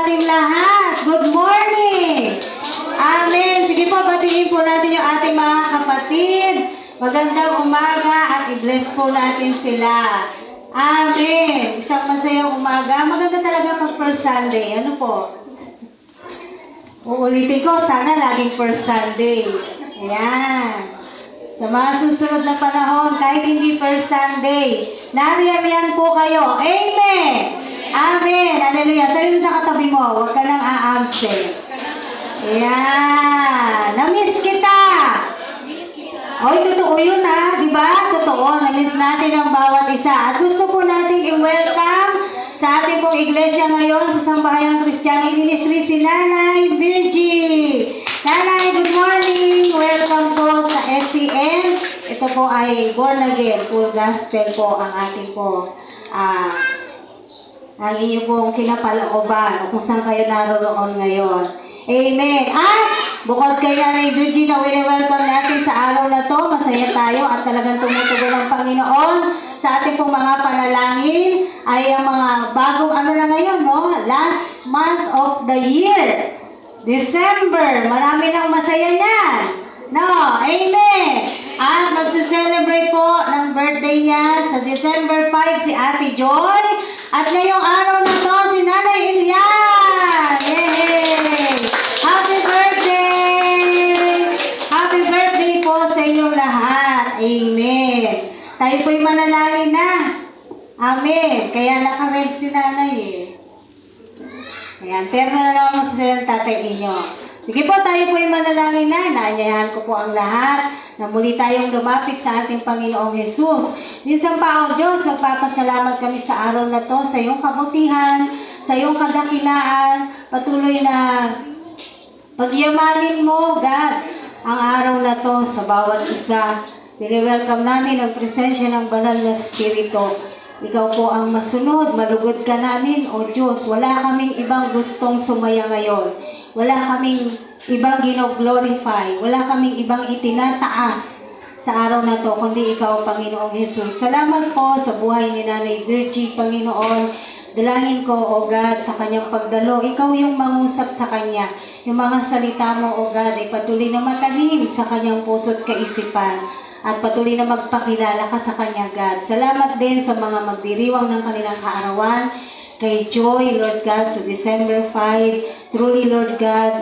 ating lahat. Good morning! Amen! Sige po, batiin po natin yung ating mga kapatid. Magandang umaga at i-bless po natin sila. Amen! Isang masayang umaga. Maganda talaga pag first Sunday. Ano po? Uulitin ko, sana laging first Sunday. Ayan. Sa mga susunod na panahon, kahit hindi first Sunday, nariyan po kayo. Amen! Amen! Hallelujah! Sabi mo sa katabi mo, huwag ka nang a-absent. Ayan! Namiss kita! Oy, totoo yun ha, di ba? Totoo, namiss natin ang bawat isa. At gusto po natin i-welcome sa ating pong iglesia ngayon sa Sambahayang Christian Ministry si Nanay Virgie. Nanay, good morning! Welcome po sa SCM. Ito po ay born again, full gospel po ang ating po ang inyo pong kinapalooban o kung saan kayo naroroon ngayon. Amen. At bukod kay Nanay Virgie na wini-welcome natin sa araw na to, masaya tayo at talagang tumutugon ng Panginoon sa ating pong mga panalangin ay ang mga bagong ano na ngayon, no? Last month of the year. December. Marami nang masaya niyan. No? Amen. At magse-celebrate po ng birthday niya sa December 5 si Ate Joy. At ngayong araw na to si Nanay Ilian. Yay! Happy birthday! Happy birthday po sa inyong lahat. Amen. Tayo po'y manalangin na. Amen. Kaya naka-red si Nanay eh. Ayan, terno na naman mo sa tatay inyo. Sige po, tayo po yung manalangin na. Naanyayahan ko po ang lahat na muli tayong lumapit sa ating Panginoong Jesus. Minsan pa, O Diyos, nagpapasalamat kami sa araw na to, sa iyong kabutihan, sa iyong kadakilaan, patuloy na pagyamanin mo, God, ang araw na to sa bawat isa. Pili-welcome namin ang presensya ng banal na Espiritu. Ikaw po ang masunod, malugod ka namin, O Diyos. Wala kaming ibang gustong sumaya ngayon. Wala kaming ibang gino-glorify. Wala kaming ibang itinataas sa araw na to, kundi Ikaw, Panginoong Jesus. Salamat po sa buhay ni Nanay Virgie, Panginoon. Dalangin ko, O God, sa kanyang pagdalo. Ikaw yung mangusap sa kanya. Yung mga salita mo, O God, ay patuloy na matalim sa kanyang puso't kaisipan. At patuloy na magpakilala ka sa kanya, God. Salamat din sa mga magdiriwang ng kanilang kaarawan. Kay Joy, Lord God, sa December 5. Truly, Lord God,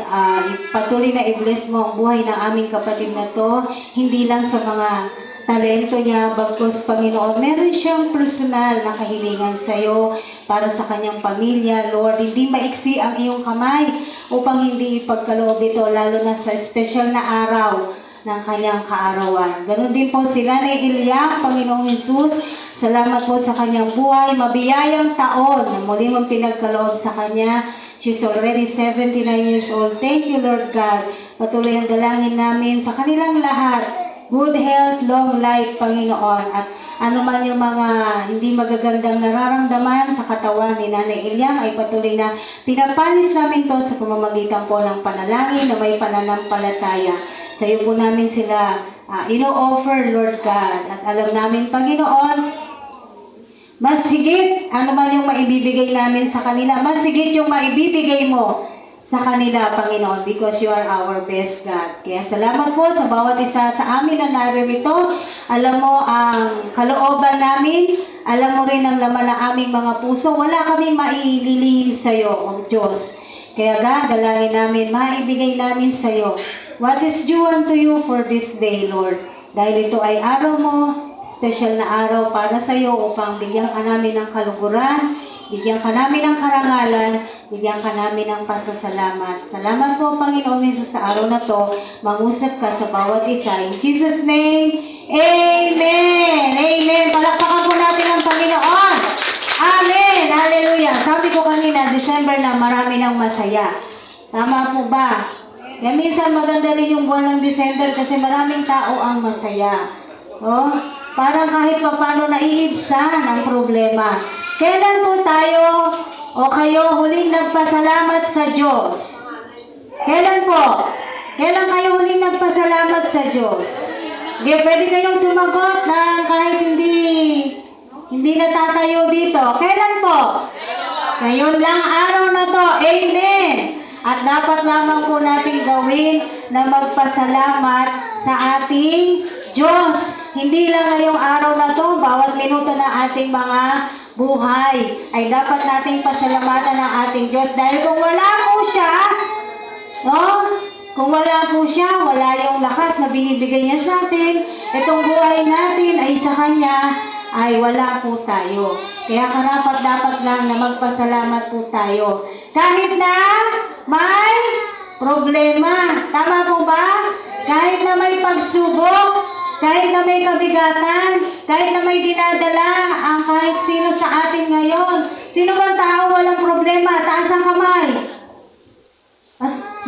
patuloy na i-bless mo ang buhay ng aming kapatid na to. Hindi lang sa mga talento niya, bagkus, Panginoon, meron siyang personal na kahilingan sa iyo para sa kanyang pamilya. Lord, hindi maiksi ang iyong kamay upang hindi ipagkaloob ito, lalo na sa special na araw ng kanyang kaarawan. Ganon din po sila na Iliang, Panginoong Jesus. Salamat po sa kanyang buhay, mabiyayang taon na muli mong pinagkaloob sa kanya. She's already 79 years old. Thank you, Lord God. Patuloy ang dalangin namin sa kanilang lahat. Good health, long life, Panginoon. At ano man yung mga hindi magagandang nararamdaman sa katawan ni Nanay Iliang ay patuloy na pinapalis namin to sa pamamagitan po ng panalangin na may pananampalataya. Sa iyo po namin sila ino-offer, Lord God. At alam namin, Panginoon, mas higit ano man yung maibibigay namin sa kanila, mas higit yung maibibigay mo sa kanila, Panginoon, because you are our best God. Kaya salamat po sa bawat isa sa amin na naririto. Alam mo ang kalooban namin, alam mo rin ang laman ng aming mga puso. Wala kami maililihim sa iyo, O Diyos. Kaya God, dalangin namin, maibigay namin sa iyo what is due unto you for this day, Lord. Dahil ito ay araw mo, special na araw para sa iyo upang bigyan ka namin ng kaluguran, bigyan ka namin ng karangalan, bigyan ka namin ng pasasalamat. Salamat po, Panginoong Jesus, sa araw na to. Mangusap ka sa bawat isa. In Jesus' name, Amen! Amen! Palakpakan po natin ang Panginoon! Amen! Hallelujah! Sabi ko kanina, December na marami ng masaya. Tama po ba? Kaya minsan maganda rin yung buwan ng December kasi maraming tao ang masaya. Oh, parang kahit pa paano naiibsan ang problema. Kailan po tayo o kayo huling nagpasalamat sa Diyos? Kailan po? Kailan kayo huling nagpasalamat sa Diyos? Okay, pwede kayong sumagot na kahit hindi natatayo dito. Kailan po? Ngayon lang araw na to. Amen. At dapat lamang po natin gawin na magpasalamat sa ating Diyos. Hindi lang ngayong araw na to, bawat minuto ng ating mga buhay ay dapat nating pasalamatan ng ating Diyos. Dahil kung wala po siya, no? Kung wala po siya, wala yung lakas na binibigay niya sa atin, itong buhay natin ay sa Kanya, ay wala po tayo. Kaya karapat-dapat lang na magpasalamat po tayo. Kahit na may problema. Tama po ba? Kahit na may pagsubok, kahit na may kabigatan, kahit na may dinadala ang kahit sino sa atin ngayon. Sino bang tao walang problema? Taas ang kamay.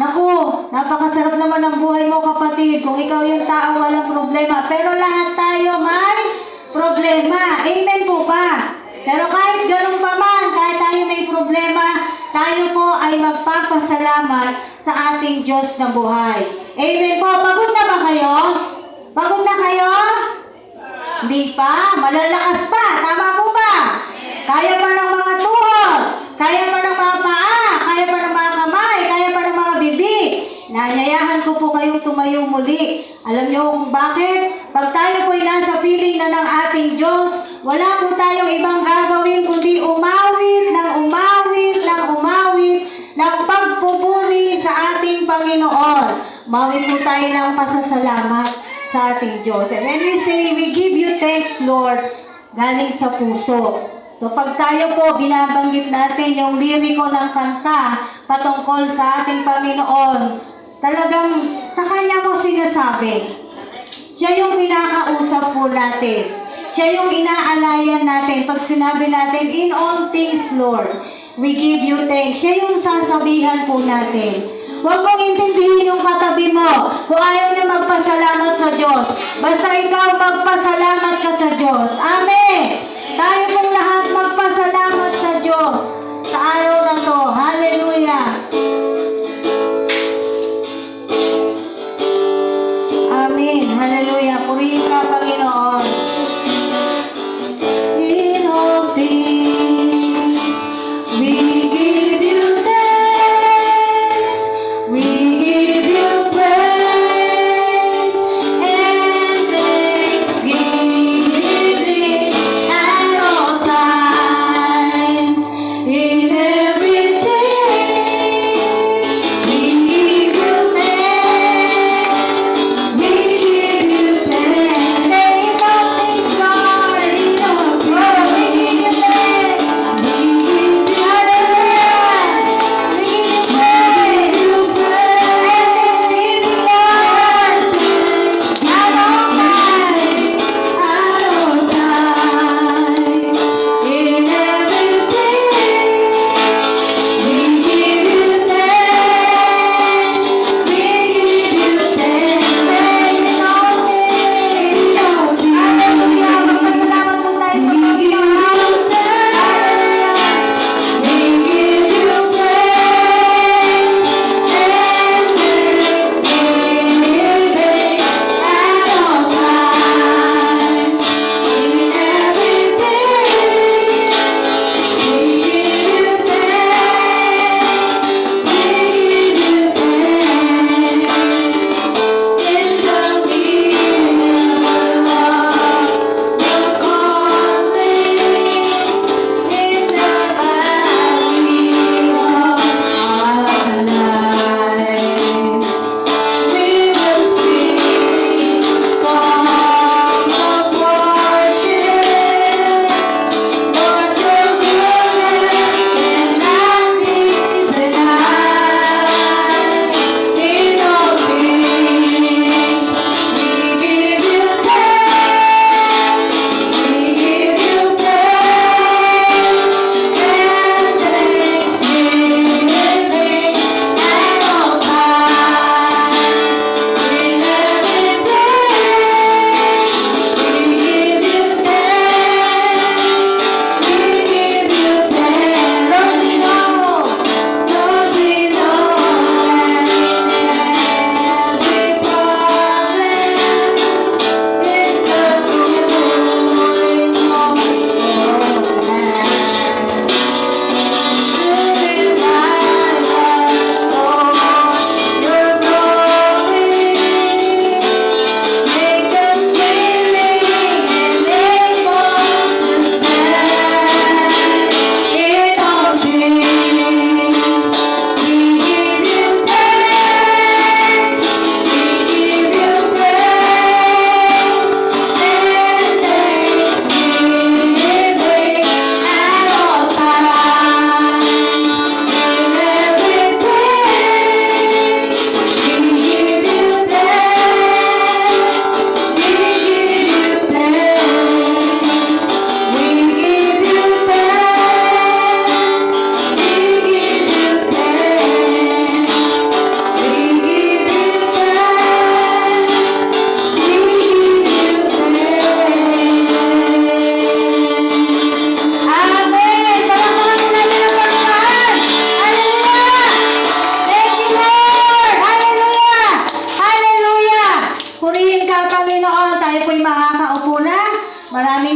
Naku, napakasarap naman ang buhay mo, kapatid, kung ikaw yung tao walang problema. Pero lahat tayo may problema. Amen po ba? Pero kahit ganun pa man, kahit tayo may problema, tayo po ay magpapasalamat sa ating Diyos na buhay. Amen po. Pagod na ba kayo? Pagod na kayo? Hindi pa. Malalakas pa. Tama po ba? Kaya pa ng mga tuhod. Kaya pa ng mga paa. Kaya pa ng mga kamay. Kaya pa ng mga bibig. Naanyayahan ko po kayong tumayo muli. Alam niyo kung bakit? Pag tayo po'y nasa piling na ng ating Diyos, wala po tayong ibang gagawin kundi umawit ng pagpupuri sa ating Panginoon. Mawit po tayo ng pasasalamat sa ating Diyos. And when we say, we give you thanks, Lord, galing sa puso. So pag tayo po binabanggit natin yung liriko ng kanta patungkol sa ating Panginoon, talagang sa Kanya mo sinasabi. Siya yung kinakausap po natin. Siya yung inaalayan natin. Pag sinabi natin, in all things, Lord, we give you thanks. Siya yung sasabihan po natin. Huwag mong intindihin yung katabi mo kung ayaw niya magpasalamat sa Diyos. Basta ikaw magpasalamat ka sa Diyos. Amen! Tayo pong lahat magpasalamat sa Diyos sa araw na to. Hallelujah! Amen. Hallelujah. Purihin ka, Panginoon. In all things, we give you thanks. We give you praise and thanksgiving at all times.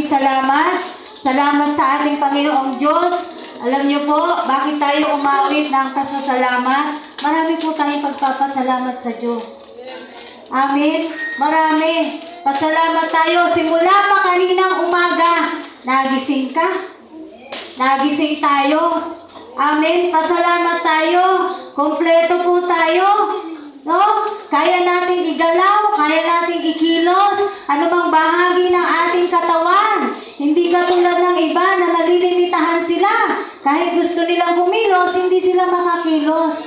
salamat. Salamat sa ating Panginoong Diyos. Alam niyo po, bakit tayo umawit ng pasasalamat? Marami po tayong pagpapasalamat sa Diyos. Amen. Marami. Pasalamat tayo. Simula pa kaninang umaga, nagising ka. Nagising tayo. Amen. Pasalamat tayo. Kompleto po tayo. No? Kaya nating igalaw, kaya nating ikilos, anumang bahagi ng ating katawan. Hindi katulad ng iba na nalilimitahan sila. Kahit gusto nilang kumilos, hindi sila makakilos.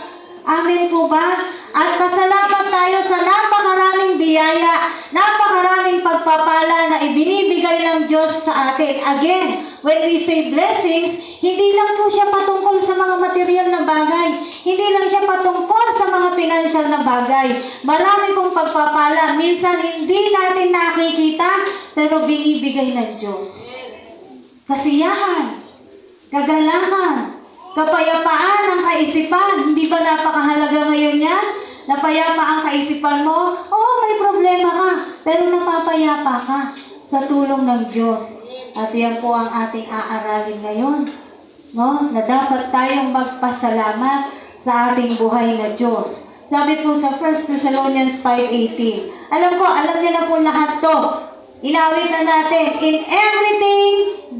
Amen po ba? At pasalamat tayo sa napakaraming biyaya, napakaraming pagpapala na ibinibigay ng Diyos sa atin. Again, when we say blessings, hindi lang po siya patungkol sa mga material na bagay. Hindi lang siya patungkol sa mga pinansyal na bagay. Marami pong pagpapala. Minsan hindi natin nakikita, pero binibigay ng Diyos. Kasiyahan, kagalangan, kapayapaan ng kaisipan. Hindi ba napakahalaga ngayon yan? Napayapa ang kaisipan mo? Oo, may problema ka. Pero napapayapa ka sa tulong ng Diyos. At yan po ang ating aaralin ngayon. No? Na dapat tayong magpasalamat sa ating buhay na Diyos. Sabi po sa 1 Thessalonians 5:18. Alam niyo na po lahat to. Inawit na natin. In everything,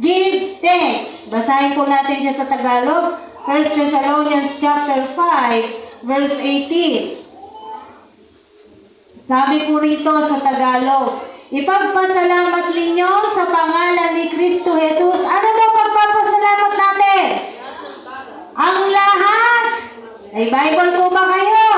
give thanks. Basahin po natin siya sa Tagalog. 1 Thessalonians chapter 5, verse 18. Sabi po rito sa Tagalog, ipagpasalamat ninyo sa pangalan ni Kristo Jesus. Ano daw pagpapasalamat natin? Ang lahat. May Bible po ba kayo?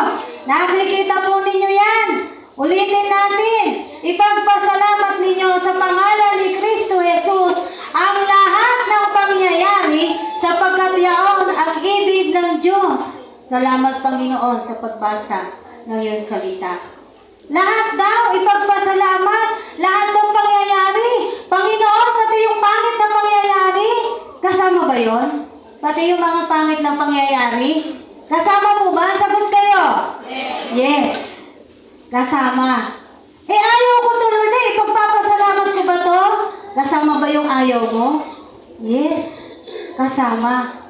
Nakikita po ninyo yan. Ulitin natin. Ipagpasalamat ninyo sa pangalan ni Kristo Jesus ang lahat ng pangyayari sapagkat yaon ang ibig ng Diyos. Salamat Panginoon sa pagbasa ng iyong salita. Lahat daw, ipagpasalamat. Lahat ng pangyayari. Panginoon, pati yung pangit na pangyayari. Kasama ba yon? Pati yung mga pangit na pangyayari? Kasama mo ba? Sagot kayo. Yes. Kasama. Ayaw ko to, Lord. Ipagpapasalamat ko ba to? Kasama ba yung ayaw mo? Yes. Kasama.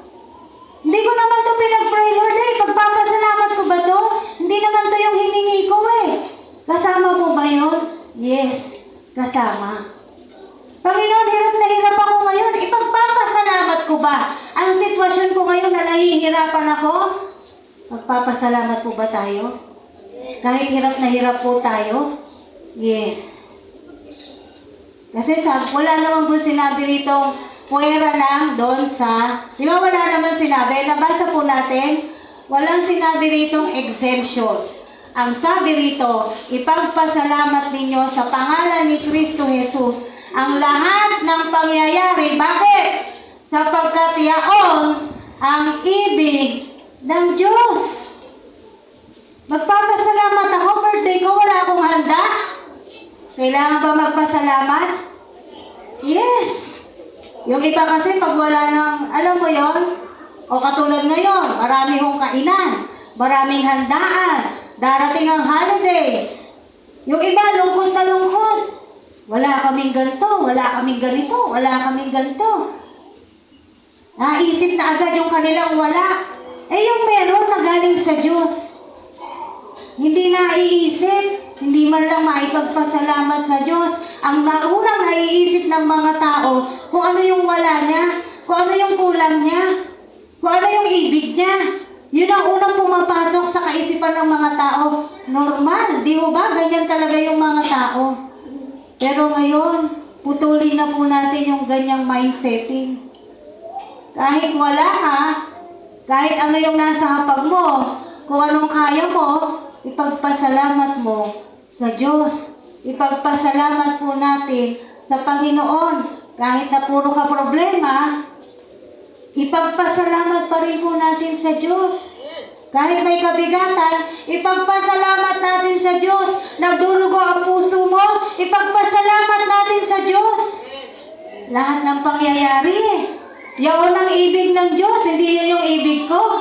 Hindi ko naman to pinag-pray, Lord. Pagpapasalamat ko ba to? Hindi naman to yung hiningi ko Kasama mo ba yun? Yes, kasama. Panginoon, hirap na hirap ako ngayon. Ipagpapasalamat ko ba? Ang sitwasyon ko ngayon na nahihirapan ako? Magpapasalamat po ba tayo? Kahit hirap na hirap po tayo? Yes. Kasi wala naman po sinabi rito, puwera lang doon sa... Di ba wala naman sinabi? Nabasa po natin, walang sinabi ritong exemption. Ang sabi rito, ipagpasalamat ninyo sa pangalan ni Kristo Jesus ang lahat ng pangyayari. Bakit? Sapagkat yaon ang ibig ng Diyos. Magpapasalamat ako, birthday ko, wala akong handa. Kailangan ba magpasalamat? Yes. Yung iba kasi pag wala ng, alam mo yon, o katulad ngayon, marami hong kainan, maraming handaan, darating ang holidays. Yung iba, lungkot na lungkot. Wala kaming ganito, wala kaming ganito, wala kaming ganito. Naisip na agad yung kanilang wala. Yung meron na galing sa Diyos. Hindi naiisip, hindi man lang maipagpasalamat sa Diyos. Ang unang naiisip ng mga tao, kung ano yung wala niya, kung ano yung kulang niya, kung ano yung ibig niya. Yun ang unang pumapasok sa kaisipan ng mga tao. Normal, di mo ba? Ganyan talaga yung mga tao. Pero ngayon, putulin na po natin yung ganyang mindsetting. Kahit wala ka, kahit ano yung nasa hapag mo, kung anong kaya mo, ipagpasalamat mo sa Diyos. Ipagpasalamat po natin sa Panginoon. Kahit na puro ka problema, ipagpasalamat pa rin po natin sa Diyos. Kahit may kabigatan, ipagpasalamat natin sa Diyos. Nagdurugo ang puso mo, ipagpasalamat natin sa Diyos. Lahat ng pangyayari, yaon ang ibig ng Diyos, hindi yun yung ibig ko.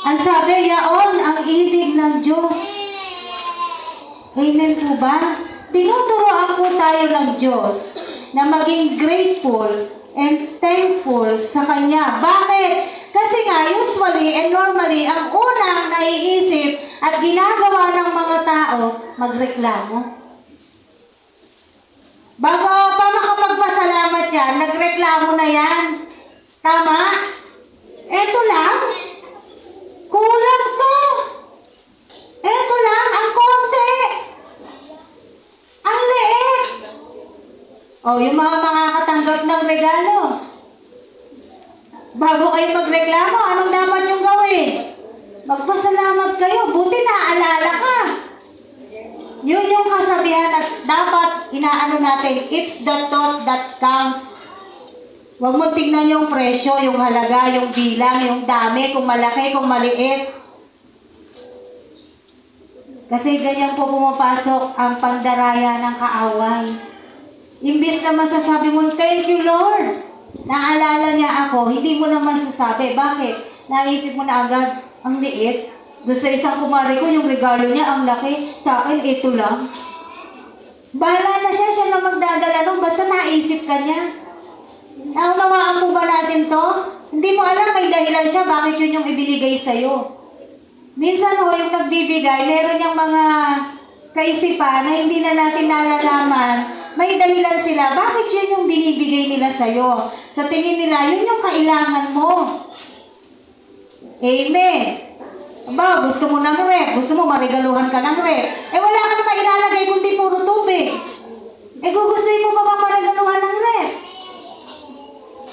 Ang sabi, yaon ang ibig ng Diyos. Amen po ba? Tinuturoan po tayo ng Diyos na maging grateful and thankful sa Kanya. Bakit? Kasi nga, usually and normally, ang unang naiisip at ginagawa ng mga tao, magreklamo. Bago pa makapagpasalamat yan, nagreklamo na yan. Tama? Eto lang. Kulang to. Eto lang, ang konti. Ang liit. O, yung mga makakatanggap ng regalo. Bago kayo magreklamo, anong dapat yung gawin? Magpasalamat kayo. Buti naaalala ka. Yun yung kasabihan at dapat inaano natin. It's the thought that counts. Huwag mo tignan yung presyo, yung halaga, yung bilang, yung dami, kung malaki, kung maliit. Kasi ganyan po pumapasok ang pandaraya ng kaaway. Imbis na masasabi mo, thank you Lord. Naalala niya ako, hindi mo na masasabi. Bakit? Naisip mo na agad, ang liit. Doon sa isang kumari ko, yung regalo niya, ang laki. Sa akin, ito lang. Bahala na siya na magdadala nung basta naisip ka niya. Naunawaan po ba natin to? Hindi mo alam, may dahilan siya, bakit yun yung ibinigay sa'yo. Minsan yung nagbibigay, meron yung mga kaisipan na hindi na natin nalalaman, may dahilan sila, bakit yun yung binibigay nila sa'yo? Sa tingin nila, yun yung kailangan mo. Amen. Aba, gusto mo ng rep, gusto mo marigaluhan ka ng rep. Wala ka naman ilalagay kundi puro tubig. Gugustuhin mo ba bang marigaluhan ng rep?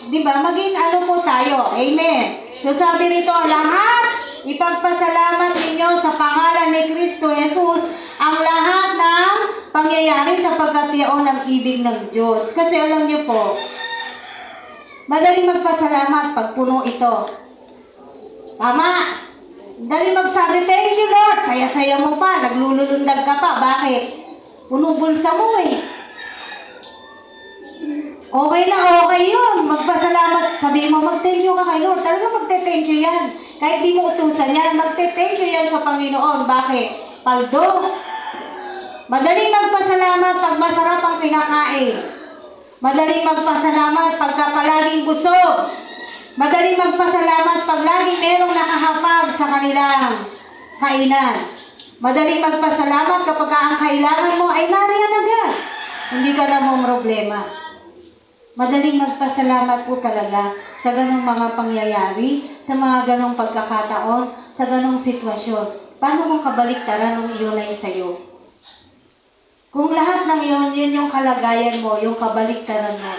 Diba? Maging ano po tayo. Amen. So sabi nito, lahat ipagpasalamat ninyo sa pangalan ni Kristo Jesus ang lahat ng pangyayari sa pagkatiyaon ng ibig ng Diyos. Kasi alam niyo po, madaling magpasalamat pag puno ito. Tama? Dali magsabi, thank you Lord. Saya-saya mo pa, naglululundag ka pa. Bakit? Puno bulsa mo eh. Okay na okay yun. Magpasalamat. Sabihin mo, mag-thank you ka kay Lord. Talaga magte-thank you yan. Kahit di mo utusan yan, magte-thank you yan sa Panginoon. Bakit? Paldo. Madaling magpasalamat pag masarap ang kinakain. Madaling magpasalamat pagka palaging busog. Madaling magpasalamat pag laging merong nakahapag sa kanilang kainan. Madaling magpasalamat kapag ang kailangan mo ay nariyan agad. Hindi ka na mong problema. Madaling magpasalamat po talaga sa ganong mga pangyayari, sa mga ganong pagkakataon, sa ganong sitwasyon. Paano kung kabaliktaran ng iyon ay sa'yo? Kung lahat ng iyon, yun yung kalagayan mo, yung kabaliktaran mo.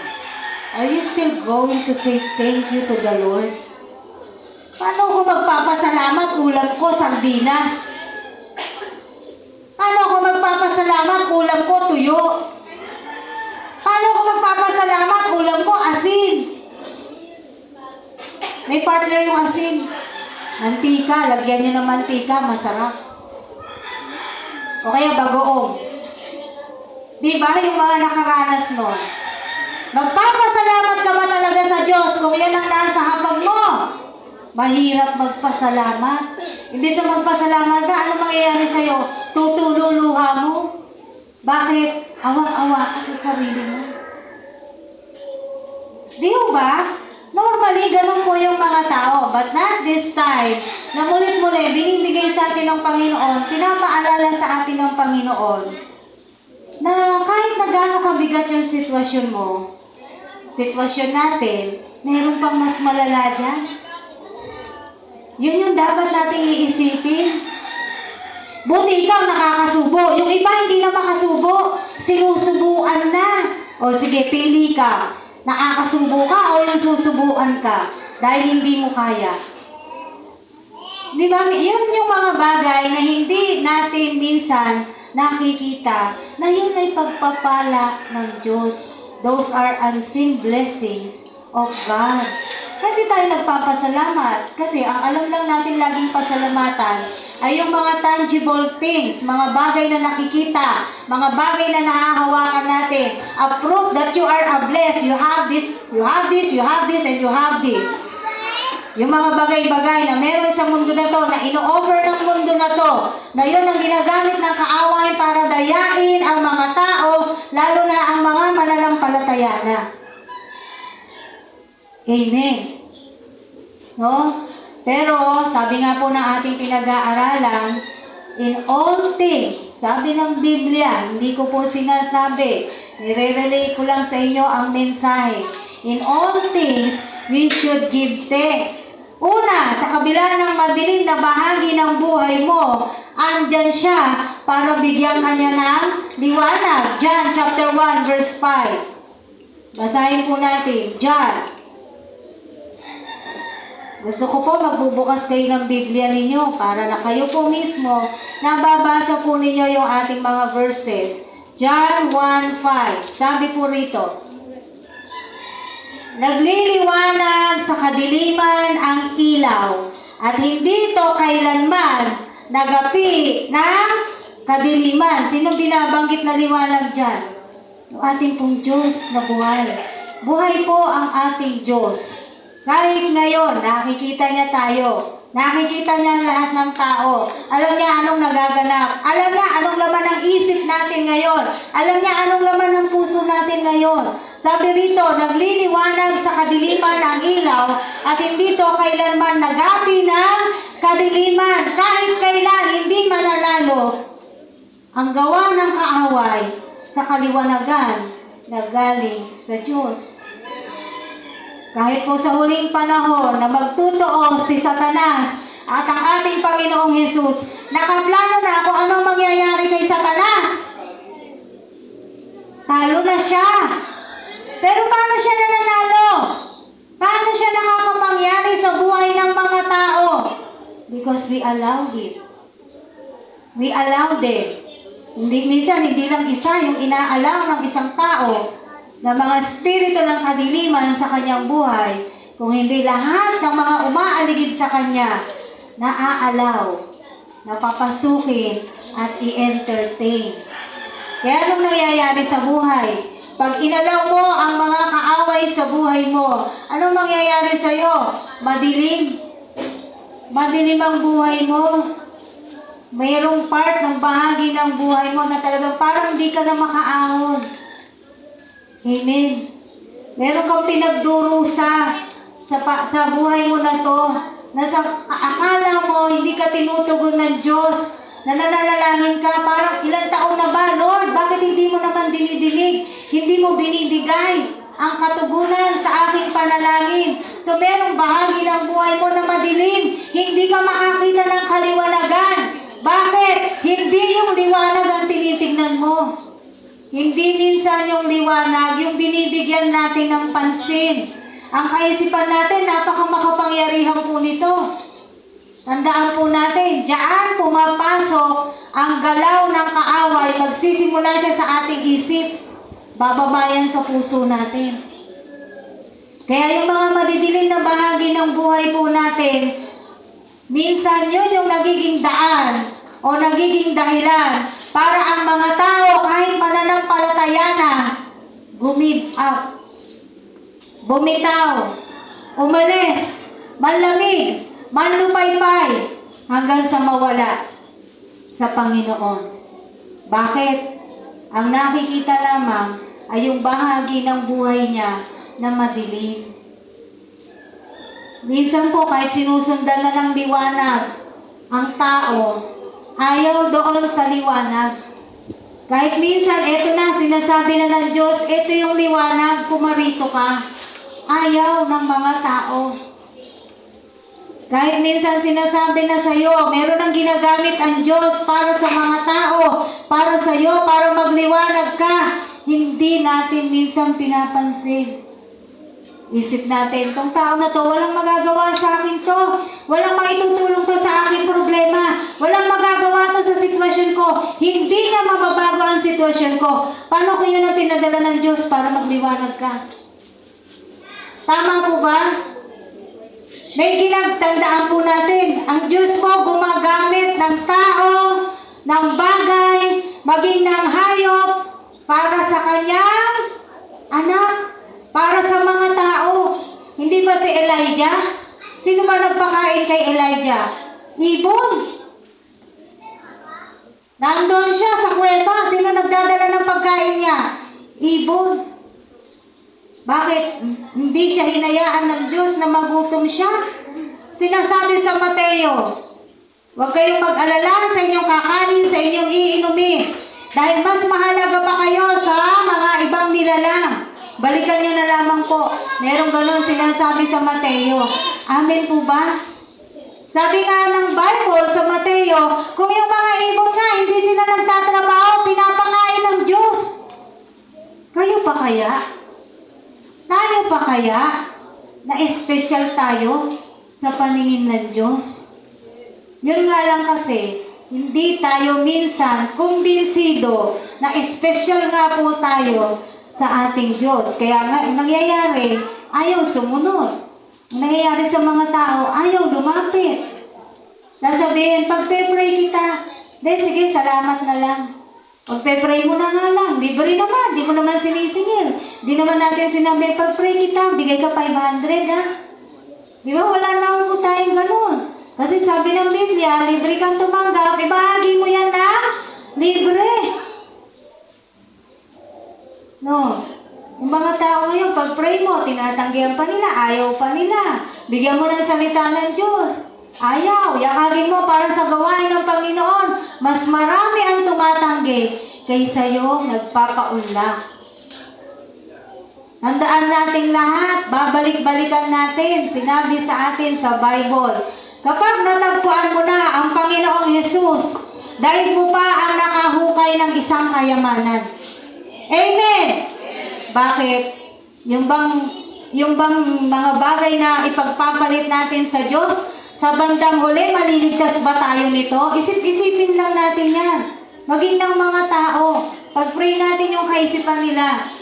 Are you still going to say thank you to the Lord? Paano kung magpapasalamat, ulam ko, sardinas? Paano kung magpapasalamat, ulam ko, tuyo? Paano kung magpapasalamat, ulam ko, asin? May partner yung asin. Mantika, lagyan nyo ng mantika, masarap. O kaya bagoong. Diba yung mga nakaranas nun? Magpapasalamat ka ba talaga sa Diyos kung yan ang nasa hapag mo? Mahirap magpasalamat. Imbis na magpasalamat ka, ano mangyayari sa'yo? Tutululuha mo. Bakit? Awang-awa ka sa sarili mo. Di ba? Normally, ganun po yung mga tao. But not this time. Na mulit-muli, binibigay sa atin ng Panginoon, pinapaalala sa atin ng Panginoon, na kahit na gaano kabigat yung sitwasyon mo, sitwasyon natin, mayroon pang mas malala dyan. Yun yung dapat nating iisipin. Buti ikaw nakakasubo. Yung iba hindi na makasubo. Sinusubuan na. O sige, pili ka. Nakakasubo ka o yung susubuan ka dahil hindi mo kaya. Di ba? Yun yung mga bagay na hindi natin minsan nakikita na yun ay pagpapala ng Diyos. Those are unseen blessings of God. Hindi tayo nagpapasalamat kasi ang alam lang natin laging pasalamatan ay yung mga tangible things, mga bagay na nakikita, mga bagay na nahahawakan natin. A proof that you are a blessed. You have this, you have this, you have this, and you have this. Yung mga bagay-bagay na meron sa mundo na to, na ino-offer ng mundo na to, na yun ang ginagamit ng kaaway para dayain ang mga tao, lalo na ang mga mananampalataya na. Amen. No? Pero, sabi nga po ng ating pinag-aaralan, in all things, sabi ng Biblia, hindi ko po sinasabi, nire-relay ko lang sa inyo ang mensahe. In all things, we should give thanks. Una, sa kabila ng madilim na bahagi ng buhay mo, andyan siya para bigyan ka niya ng liwanag. John chapter 1 verse 5. Basahin po natin. John. Gusto ko po magbubukas kayo ng Biblia ninyo para na kayo po mismo nababasa po ninyo yung ating mga verses. John 1:5. Sabi po rito, nagliliwanag sa kadiliman ang ilaw at hindi ito kailanman nagapi ng kadiliman. Sino binabanggit na liwanag dyan? Yung ating pong Diyos na buhay. Buhay po ang ating Diyos. Kahit ngayon, nakikita niya tayo. Nakikita niya lahat ng tao. Alam niya anong nagaganap. Alam niya anong laman ng isip natin ngayon. Alam niya anong laman ng puso natin ngayon. Sabi rito, nagliliwanag sa kadiliman ang ilaw at hindi ito kailanman nagapi ng kadiliman. Kahit kailan hindi mananalo ang gawa ng kaaway sa kaliwanagan na galing sa Diyos. Kahit po sa huling panahon na magtutuo si Satanas at ang ating Panginoong Hesus, nakaplano na kung anong mangyayari kay Satanas. Talo na siya. Pero paano siya nananalo? Paano siya nakakapangyari sa buhay ng mga tao? Because we allowed it. We allowed them. Minsan, hindi lang isa yung inaalaw ng isang tao na mga espiritu ng kadiliman sa kanyang buhay, kung hindi lahat ng mga umaaligid sa kanya, naaalaw, napapasukin, at i-entertain. Kaya anong nangyayari sa buhay? Pag inalaw mo ang mga kaaway sa buhay mo, anong mangyayari sa'yo? Madilim. Madilim ang buhay mo. Mayroong part ng bahagi ng buhay mo na talagang parang hindi ka na makaahon. Amen. Meron kang pinagdurusa sa buhay mo na to, na sa akala mo hindi ka tinutugon ng Diyos, na nananalangin ka, parang ilang taon na ba, Lord? Bakit hindi mo naman dinidinig? Hindi mo binibigay ang katugunan sa aking panalangin. So merong bahagi ng buhay mo na madilim, hindi ka makakita ng kaliwanagan. Bakit? Hindi yung liwanag ang tinitignan mo. Hindi minsan yung liwanag, yung binibigyan natin ng pansin. Ang kaisipan natin, napakamakapangyarihan po nito. Tandaan po natin, diyan pumapasok ang galaw ng kaaway. Magsisimula siya sa ating isip. Bababayan sa puso natin. Kaya yung mga madidilim na bahagi ng buhay po natin, minsan yun yung nagiging daan o nagiging dahilan para ang mga tao kahit mananampalataya na give up, bumitaw, umalis, manlamig, manlupaypay hanggang sa mawala sa Panginoon. Bakit? Ang nakikita lamang ay yung bahagi ng buhay niya na madilim. Minsan po kahit sinusundan na ng liwanag ang tao, ayaw doon sa liwanag. Kahit minsan, eto na, sinasabi na ng Diyos, eto yung liwanag, pumarito ka. Ayaw ng mga tao. Kahit minsan sinasabi na sa'yo, meron ang ginagamit ang Diyos para sa mga tao, para sa'yo, para magliwanag ka. Hindi natin minsan pinapansin. Isip natin, tong tao na to, walang magagawa sa akin to. Walang maitutulong to sa aking problema. Walang magagawa to sa sitwasyon ko. Hindi nga mababago ang sitwasyon ko. Paano ko yun ang pinadala ng Diyos para magliwanag ka? Tama po ba? May ginagtandaan po natin. Ang Diyos po gumagamit ng tao, ng bagay, maging ng hayop, para sa kanyang anak. Para sa mga tao. Hindi ba si Elijah? Sino ba nagpakain kay Elijah? Ibon. Nandun siya sa kuweba. Sino nagdadala ng pagkain niya? Ibon. Bakit? Hindi siya hinayaan ng Diyos na magutom siya. Sinasabi sa Mateo, huwag kayong mag-alala sa inyong kakanin, sa inyong iinumin. Dahil mas mahalaga pa kayo sa mga ibang nilalang. Balikan nyo na lamang po. Merong ganon sinasabi sa Mateo. Amen po ba? Sabi nga ng Bible sa Mateo, kung yung mga ibon nga, hindi sila nagtatrabaho, pinapakain ng Diyos. Kayo pa kaya? Tayo pa kaya? Na espesyal tayo sa paningin ng Diyos? Yun nga lang kasi, hindi tayo minsan kumbinsido na espesyal nga po tayo sa ating Diyos. Kaya nga, nangyayari, ayaw sumunod. Nangyayari sa mga tao, ayaw lumapit. Sasabihin, pagpe-pray kita, sige, salamat na lang. Pagpe-pray mo na nga lang, libre naman, di mo naman sinisingil. Di naman natin sinabi, pag-pray kita, bigay ka 500 ha. Di ba, wala na po tayong ganun. Kasi sabi ng Biblia, libre kang tumanggap, ibahagi mo yan na libre. No. Yung mga tao ngayon, pag pray mo, tinatanggihan pa nila, ayaw pa nila. Bigyan mo ng salita ng Diyos. Ayaw, yakagin mo para sa gawain ng Panginoon. Mas marami ang tumatanggi kaysa yung nagpapaunlak. Tandaan natin lahat, babalik-balikan natin, sinabi sa atin sa Bible. Kapag natagpuan mo na ang Panginoong Jesus, dahil mo pa ang nakahukay ng isang kayamanan. Amen! Bakit? Yung bang mga bagay na ipagpapalit natin sa Diyos, sa bandang huli, maliligtas ba tayo nito? Isip-isipin lang natin yan. Maging ng mga tao, pag-pray natin yung kaisipan nila.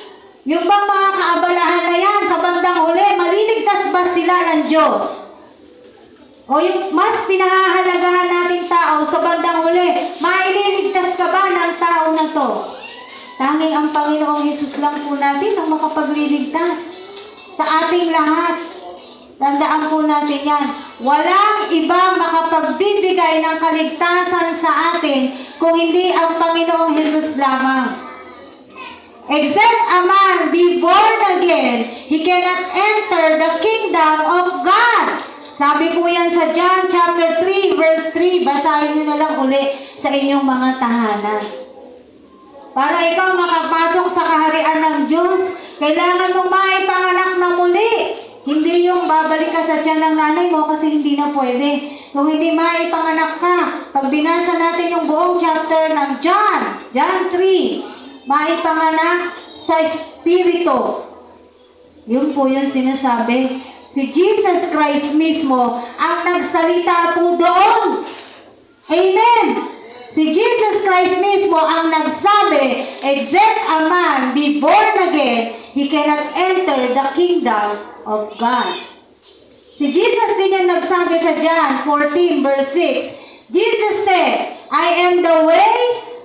Yung bang mga kaabalahan na yan, sa bandang huli, maliligtas ba sila ng Diyos? O yung mas pinahahalagahan nating tao sa bandang huli, maililigtas ka ba ng tao na to? Tanging ang Panginoong Hesus lang po natin ang makapagliligtas sa ating lahat. Tandaan po natin yan. Walang ibang makapagbibigay ng kaligtasan sa atin kung hindi ang Panginoong Hesus lamang. Except a man be born again, he cannot enter the kingdom of God. Sabi po yan sa John chapter 3 verse 3. Basahin nyo na lang uli sa inyong mga tahanan. Para ikaw makapasok sa kaharian ng Diyos, kailangan mong maipanganak na muli. Hindi yung babalik ka sa tiyan ng nanay mo kasi hindi na pwede. Kung hindi maipanganak ka, pag binasa natin yung buong chapter ng John 3, maipanganak sa Espiritu. Yun po yung sinasabi. Si Jesus Christ mismo ang nagsalita po doon. Amen! Si Jesus Christ mismo ang nagsabi, except a man be born again, he cannot enter the kingdom of God. Si Jesus din yung nagsabi sa John 14 verse 6. Jesus said, I am the way,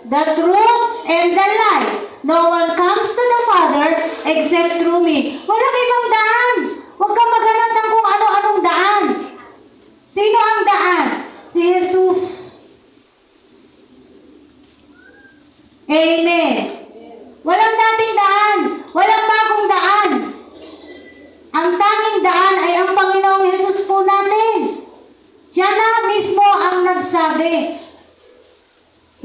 the truth, and the life. No one comes to the Father except through me. Walang ibang daan. Huwag kang maghanap ng kung ano-anong daan. Sino ang daan? Si Jesus. Amen. Walang dating daan. Walang bagong daan. Ang tanging daan ay ang Panginoong Hesus po natin. Siya na mismo ang nagsabi.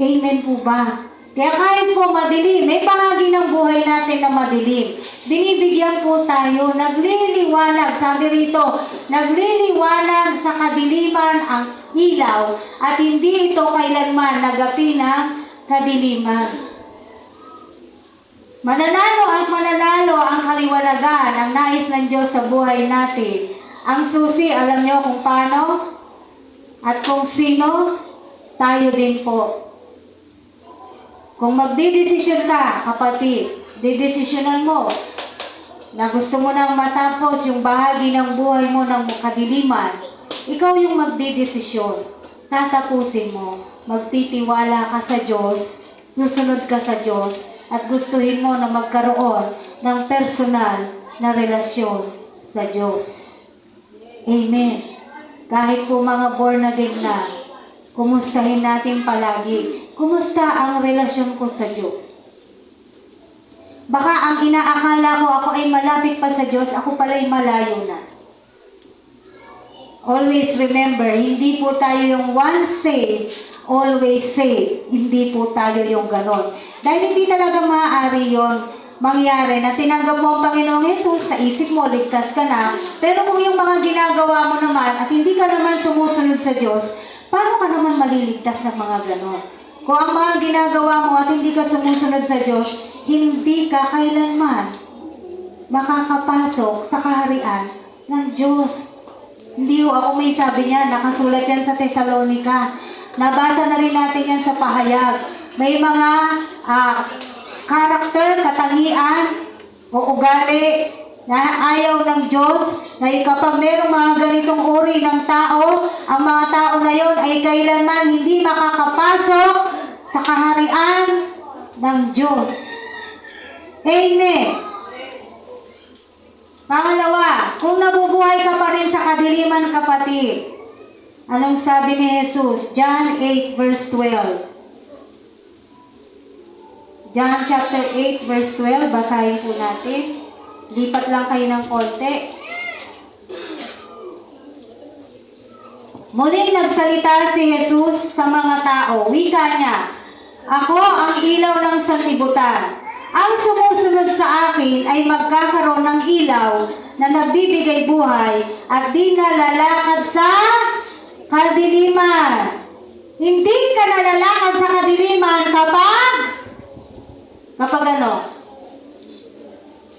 Amen po ba? Kaya kahit po madilim, may bahagi ng buhay natin na madilim. Binibigyan po tayo, nagliliwanag, sabi rito, nagliliwanag sa kadiliman ang ilaw at hindi ito kailanman nagapi ng kadiliman. Mananalo at mananalo ang kaliwanagan, ang nais ng Diyos sa buhay natin. Ang susi, alam nyo kung paano at kung sino, tayo din po. Kung magdidesisyon ka, kapatid, didesisyonan mo na gusto mo nang matapos yung bahagi ng buhay mo ng kadiliman, ikaw yung magdidesisyon. Tatapusin mo, magtitiwala ka sa Diyos, susunod ka sa Diyos, at gustuhin mo na magkaroon ng personal na relasyon sa Diyos. Amen. kahit po mga born again na, kumustahin natin palagi. Kumusta ang relasyon ko sa Diyos? Baka ang inaakala ko ako ay malapit pa sa Diyos, ako pala'y malayo na. Always remember, hindi po tayo yung once saved, always saved. Hindi po tayo yung ganon. Dahil hindi talaga maaari yon mangyari na tinanggap mo ang Panginoong Hesus, sa isip mo, ligtas ka na. Pero kung yung mga ginagawa mo naman at hindi ka naman sumusunod sa Diyos, paano ka naman maliligtas sa mga ganon? Kung ang mga ginagawa mo at hindi ka sumusunod sa Diyos, hindi ka kailanman makakapasok sa kaharian ng Diyos. Hindi ho ako may sabi niya, nakasulat yan sa Thessalonica. Nabasa na rin natin yan sa pahayag. May mga karakter, katangian, o ugali na ayaw ng Diyos, na kapag mayroong mga ganitong uri ng tao, ang mga tao na yon ay kailanman hindi makakapasok sa kaharian ng Diyos. Amen. Pangalawa, kung nabubuhay ka pa rin sa kadiliman, kapatid, anong sabi ni Jesus? John 8 verse 12. John chapter 8 verse 12, basahin po natin. Lipat lang kayo ng konti. Muling nagsalita si Jesus sa mga tao. Wika niya, "Ako ang ilaw ng sanlibutan. Ang sumusunod sa akin ay magkakaroon ng ilaw na nagbibigay buhay at di nalalakad sa kadiliman." Hindi ka nalalakad sa kadiliman kapag ano?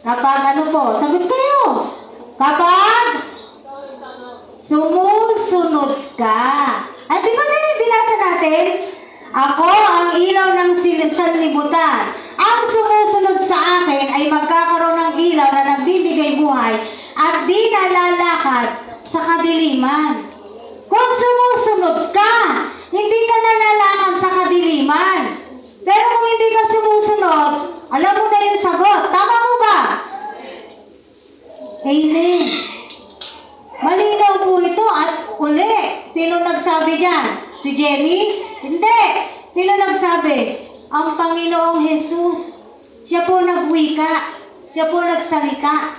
Kapag ano po? Sagot kayo. Kapag sumusunod ka. At di ba binasa natin? Ako ang ilaw ng sanlibutan. Ang sumusunod sa akin ay magkakaroon ng ilaw na nagbibigay buhay at di nalalakad sa kadiliman. Kung sumusunod ka, hindi ka nalalakad sa kadiliman. Pero kung hindi ka sumusunod, alam mo na yung sagot. Tama mo ba? Amen. Malinaw po ito at uli. Sino nagsabi dyan? Si Jenny? Hindi. Sino nagsabi? Ang Panginoong Jesus. Siya po nagwika. Siya po nagsalita.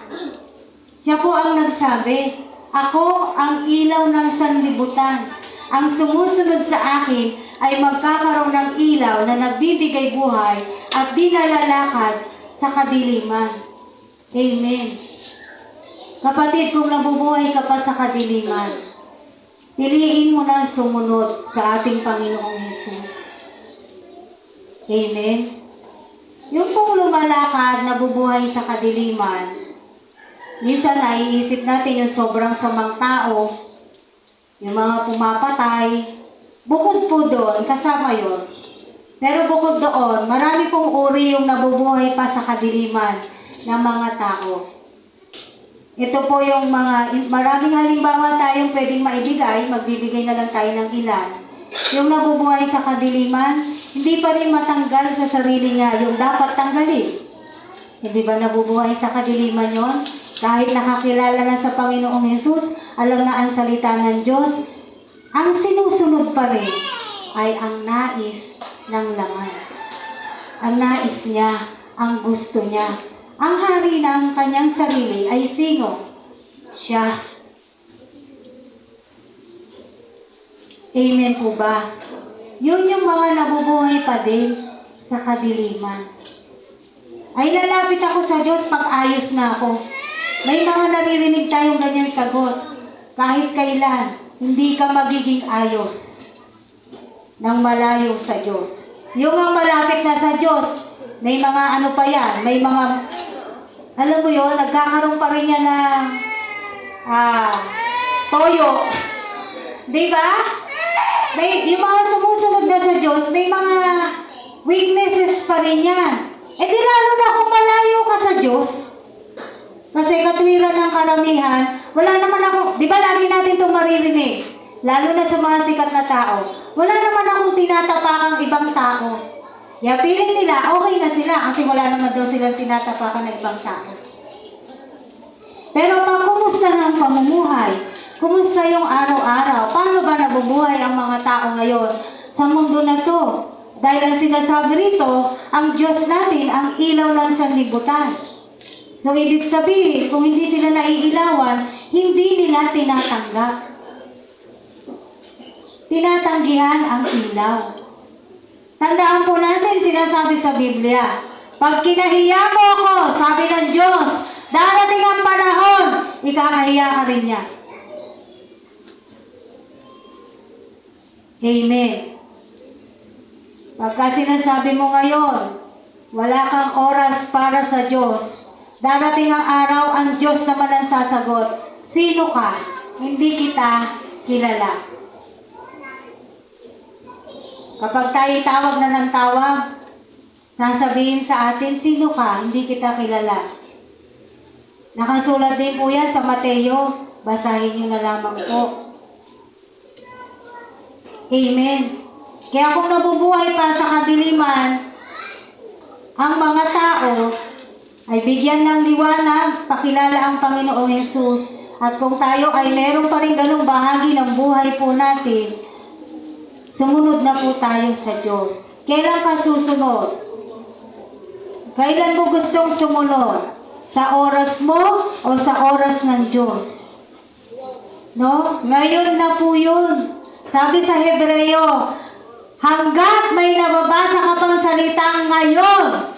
Siya po ang nagsabi, "Ako ang ilaw ng sanlibutan. Ang sumusunod sa akin ay magkakaroon ng ilaw na nagbibigay buhay at di nalalakad sa kadiliman." Amen. Kapatid, kung nabubuhay ka pa sa kadiliman, piliin mo na sumunod sa ating Panginoong Jesus. Amen. Yung pong lumalakad, nabubuhay sa kadiliman, minsan naiisip natin yung sobrang samang tao, yung mga pumapatay. Bukod po doon, kasama yon. Pero bukod doon, marami pong uri yung nabubuhay pa sa kadiliman ng mga tao. Ito po yung maraming halimbawa tayong pwedeng maibigay, magbibigay na lang tayo ng ilan. Yung nabubuhay sa kadiliman, hindi pa rin matanggal sa sarili niya yung dapat tanggalin. Hindi ba nabubuhay sa kadiliman yon? Kahit nakakilala na sa Panginoong Hesus, alam na ang salita ng Diyos, ang sinusunod pa rin ay ang nais ng laman. Ang nais niya, ang gusto niya. Ang hari ng kanyang sarili ay sino? Siya. Amen po ba? Yun yung mga nabubuhay pa din sa kadiliman. Ay lalapit ako sa Diyos pag ayos na ako. May mga naririnig tayong ganyan sagot. Kahit kailan, hindi ka magiging ayos nang malayo sa Diyos. Yung ang malapit na sa Diyos, may mga ano pa yan, may mga, alam mo yun, nagkakaroon pa rin yan ng toyo. Di ba? Yung mga sumusunod na sa Diyos, may mga weaknesses pa rin yan. Eh di lalo na kung malayo ka sa Diyos. Kasi katwiran ng karamihan, wala naman ako, di ba lagi natin itong maririnig, lalo na sa mga sikat na tao, wala naman akong tinatapakang ibang tao. Kaya feeling nila, okay na sila kasi wala naman daw silang tinatapakan ng ibang tao. Pero pag kumusta ng pamumuhay, Kumusta yung araw-araw? Paano ba nabubuhay ang mga tao ngayon sa mundo na to? Dahil ang sinasabi rito, ang Diyos natin ang ilaw ng sanlibutan. So, ibig sabihin, kung hindi sila naiilawan, hindi nila tinatanggap. Tinatanggihan ang ilaw. Tandaan po natin, sinasabi sa Biblia, pag kinahiya mo ako, sabi ng Diyos, darating ang panahon, ikakahiya ka rin niya. Amen. Pagka sinasabi mo ngayon, wala kang oras para sa Diyos, darating ang araw, ang Diyos naman ang sasagot, sino ka? Hindi kita kilala. Kapag tayo tawag na ng tawag, sasabihin sa atin, sino ka? Hindi kita kilala. Nakasulat din po yan sa Mateo, basahin nyo na lamang po. Amen. Kaya kung nabubuhay pa sa kadiliman, ang mga tao ay bigyan ng liwanag, pakilala ang Panginoong Yesus. At kung tayo ay meron pa rin ganung bahagi ng buhay po natin, sumunod na po tayo sa Diyos. Kailan ka susunod? Kailan mo gustong sumunod? Sa oras mo o sa oras ng Diyos? No? Ngayon na po yun. Sabi sa Hebreo, hanggat may nababasa ka pang salitang ngayon,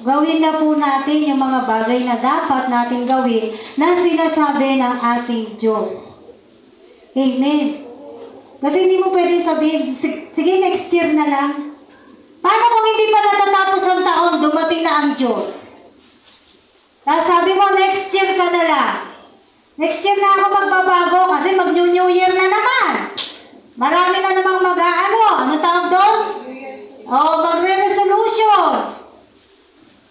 gawin na po natin yung mga bagay na dapat natin gawin na sinasabi ng ating Diyos. Amen. Kasi hindi mo pwedeng sabihin, sige next year na lang. Paano kung hindi pa natatapos ang taon, dumating na ang Diyos? Tapos sabi mo, next year ka na lang. Next year na ako magbabago kasi mag-New Year na naman. Marami na namang ano tawag doon? Magre-resolution.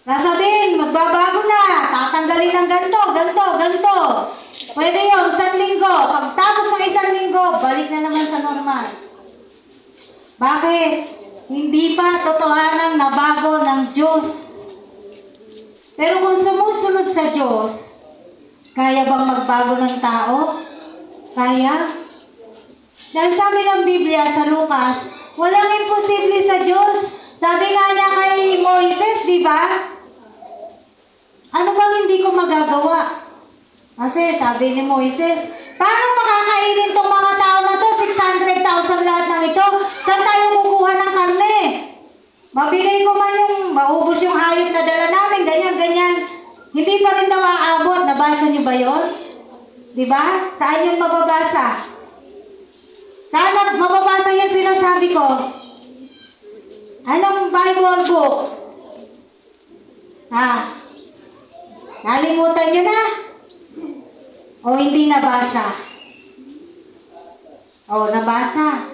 Sasabihin, magbabago na, tatanggalin ng ganito. Pwede yun, 1 linggo. Pagtapos ng 1 linggo, balik na naman sa normal. Bakit? Hindi pa totohanang nabago ng Diyos. Pero kung sumusunod sa Diyos, kaya bang magbago ng tao? Kaya? Dahil sabi ng Biblia sa Lucas, walang imposible sa Diyos. Sabi nga niya kay Moises, di ba? Ano bang hindi ko magagawa? Kasi sabi ni Moises, paano makakainin tong mga tao na to? 600,000 lahat ng ito. Saan tayo kukuha ng karne? Mabigay ko man maubos yung hayop na dala namin, ganyan. Hindi pa rin daw aabot. Nabasa niyo ba yun? Di ba? Saan yun mababasa? Saan mababasa yung sinasabi ko? Anong Bible book? Nalimutan nyo na? O hindi nabasa? O nabasa?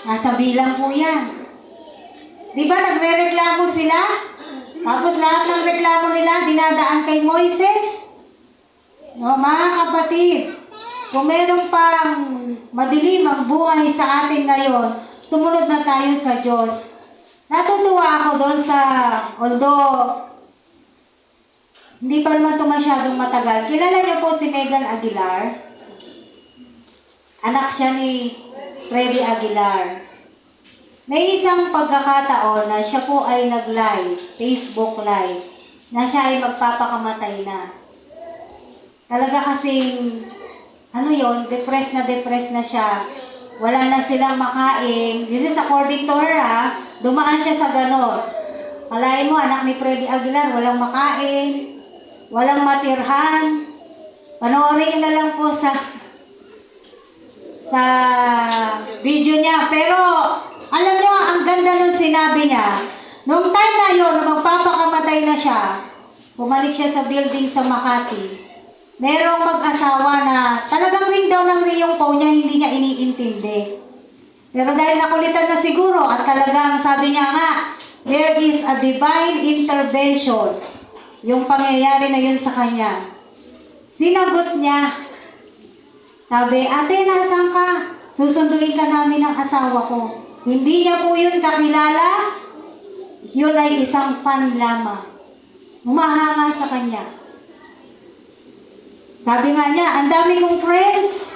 Nasa bilang po yan. Di ba nagre-reklamo sila? Tapos lahat ng reklamo nila dinadaan kay Moises? No, mga kapatid, kung meron pang madilim ang buhay sa atin ngayon, sumunod na tayo sa Diyos. Natutuwa ako doon although hindi pa naman ito masyadong matagal. Kilala niyo po si Megan Aguilar? Anak siya ni Freddy Aguilar. May isang pagkakataon na siya po ay nag-live, Facebook live, na siya ay magpapakamatay na. Talaga kasing, depressed na siya. Wala na silang makain. This is according to her, dumaan siya sa ganon. Kalahin mo, anak ni Freddy Aguilar, walang makain, walang matirhan. Panoorin niyo na lang po sa video niya. Pero, alam niyo, ang ganda nung sinabi niya. Nung time na yun, na magpapakamatay na siya, bumalik siya sa building sa Makati. Merong mag-asawa na talagang ring daw ng yung phone niya, hindi niya iniintindi. Pero dahil nakulitan na siguro at talagang sabi niya nga, there is a divine intervention. Yung pangyayari na yun sa kanya. Sinagot niya. Sabi, ate, nasaan ka? Susunduin ka namin ng asawa ko. Hindi niya po yun kakilala. Yun ay isang fan lamang. Humahanga sa kanya. Sabi nga niya, ang dami kong friends,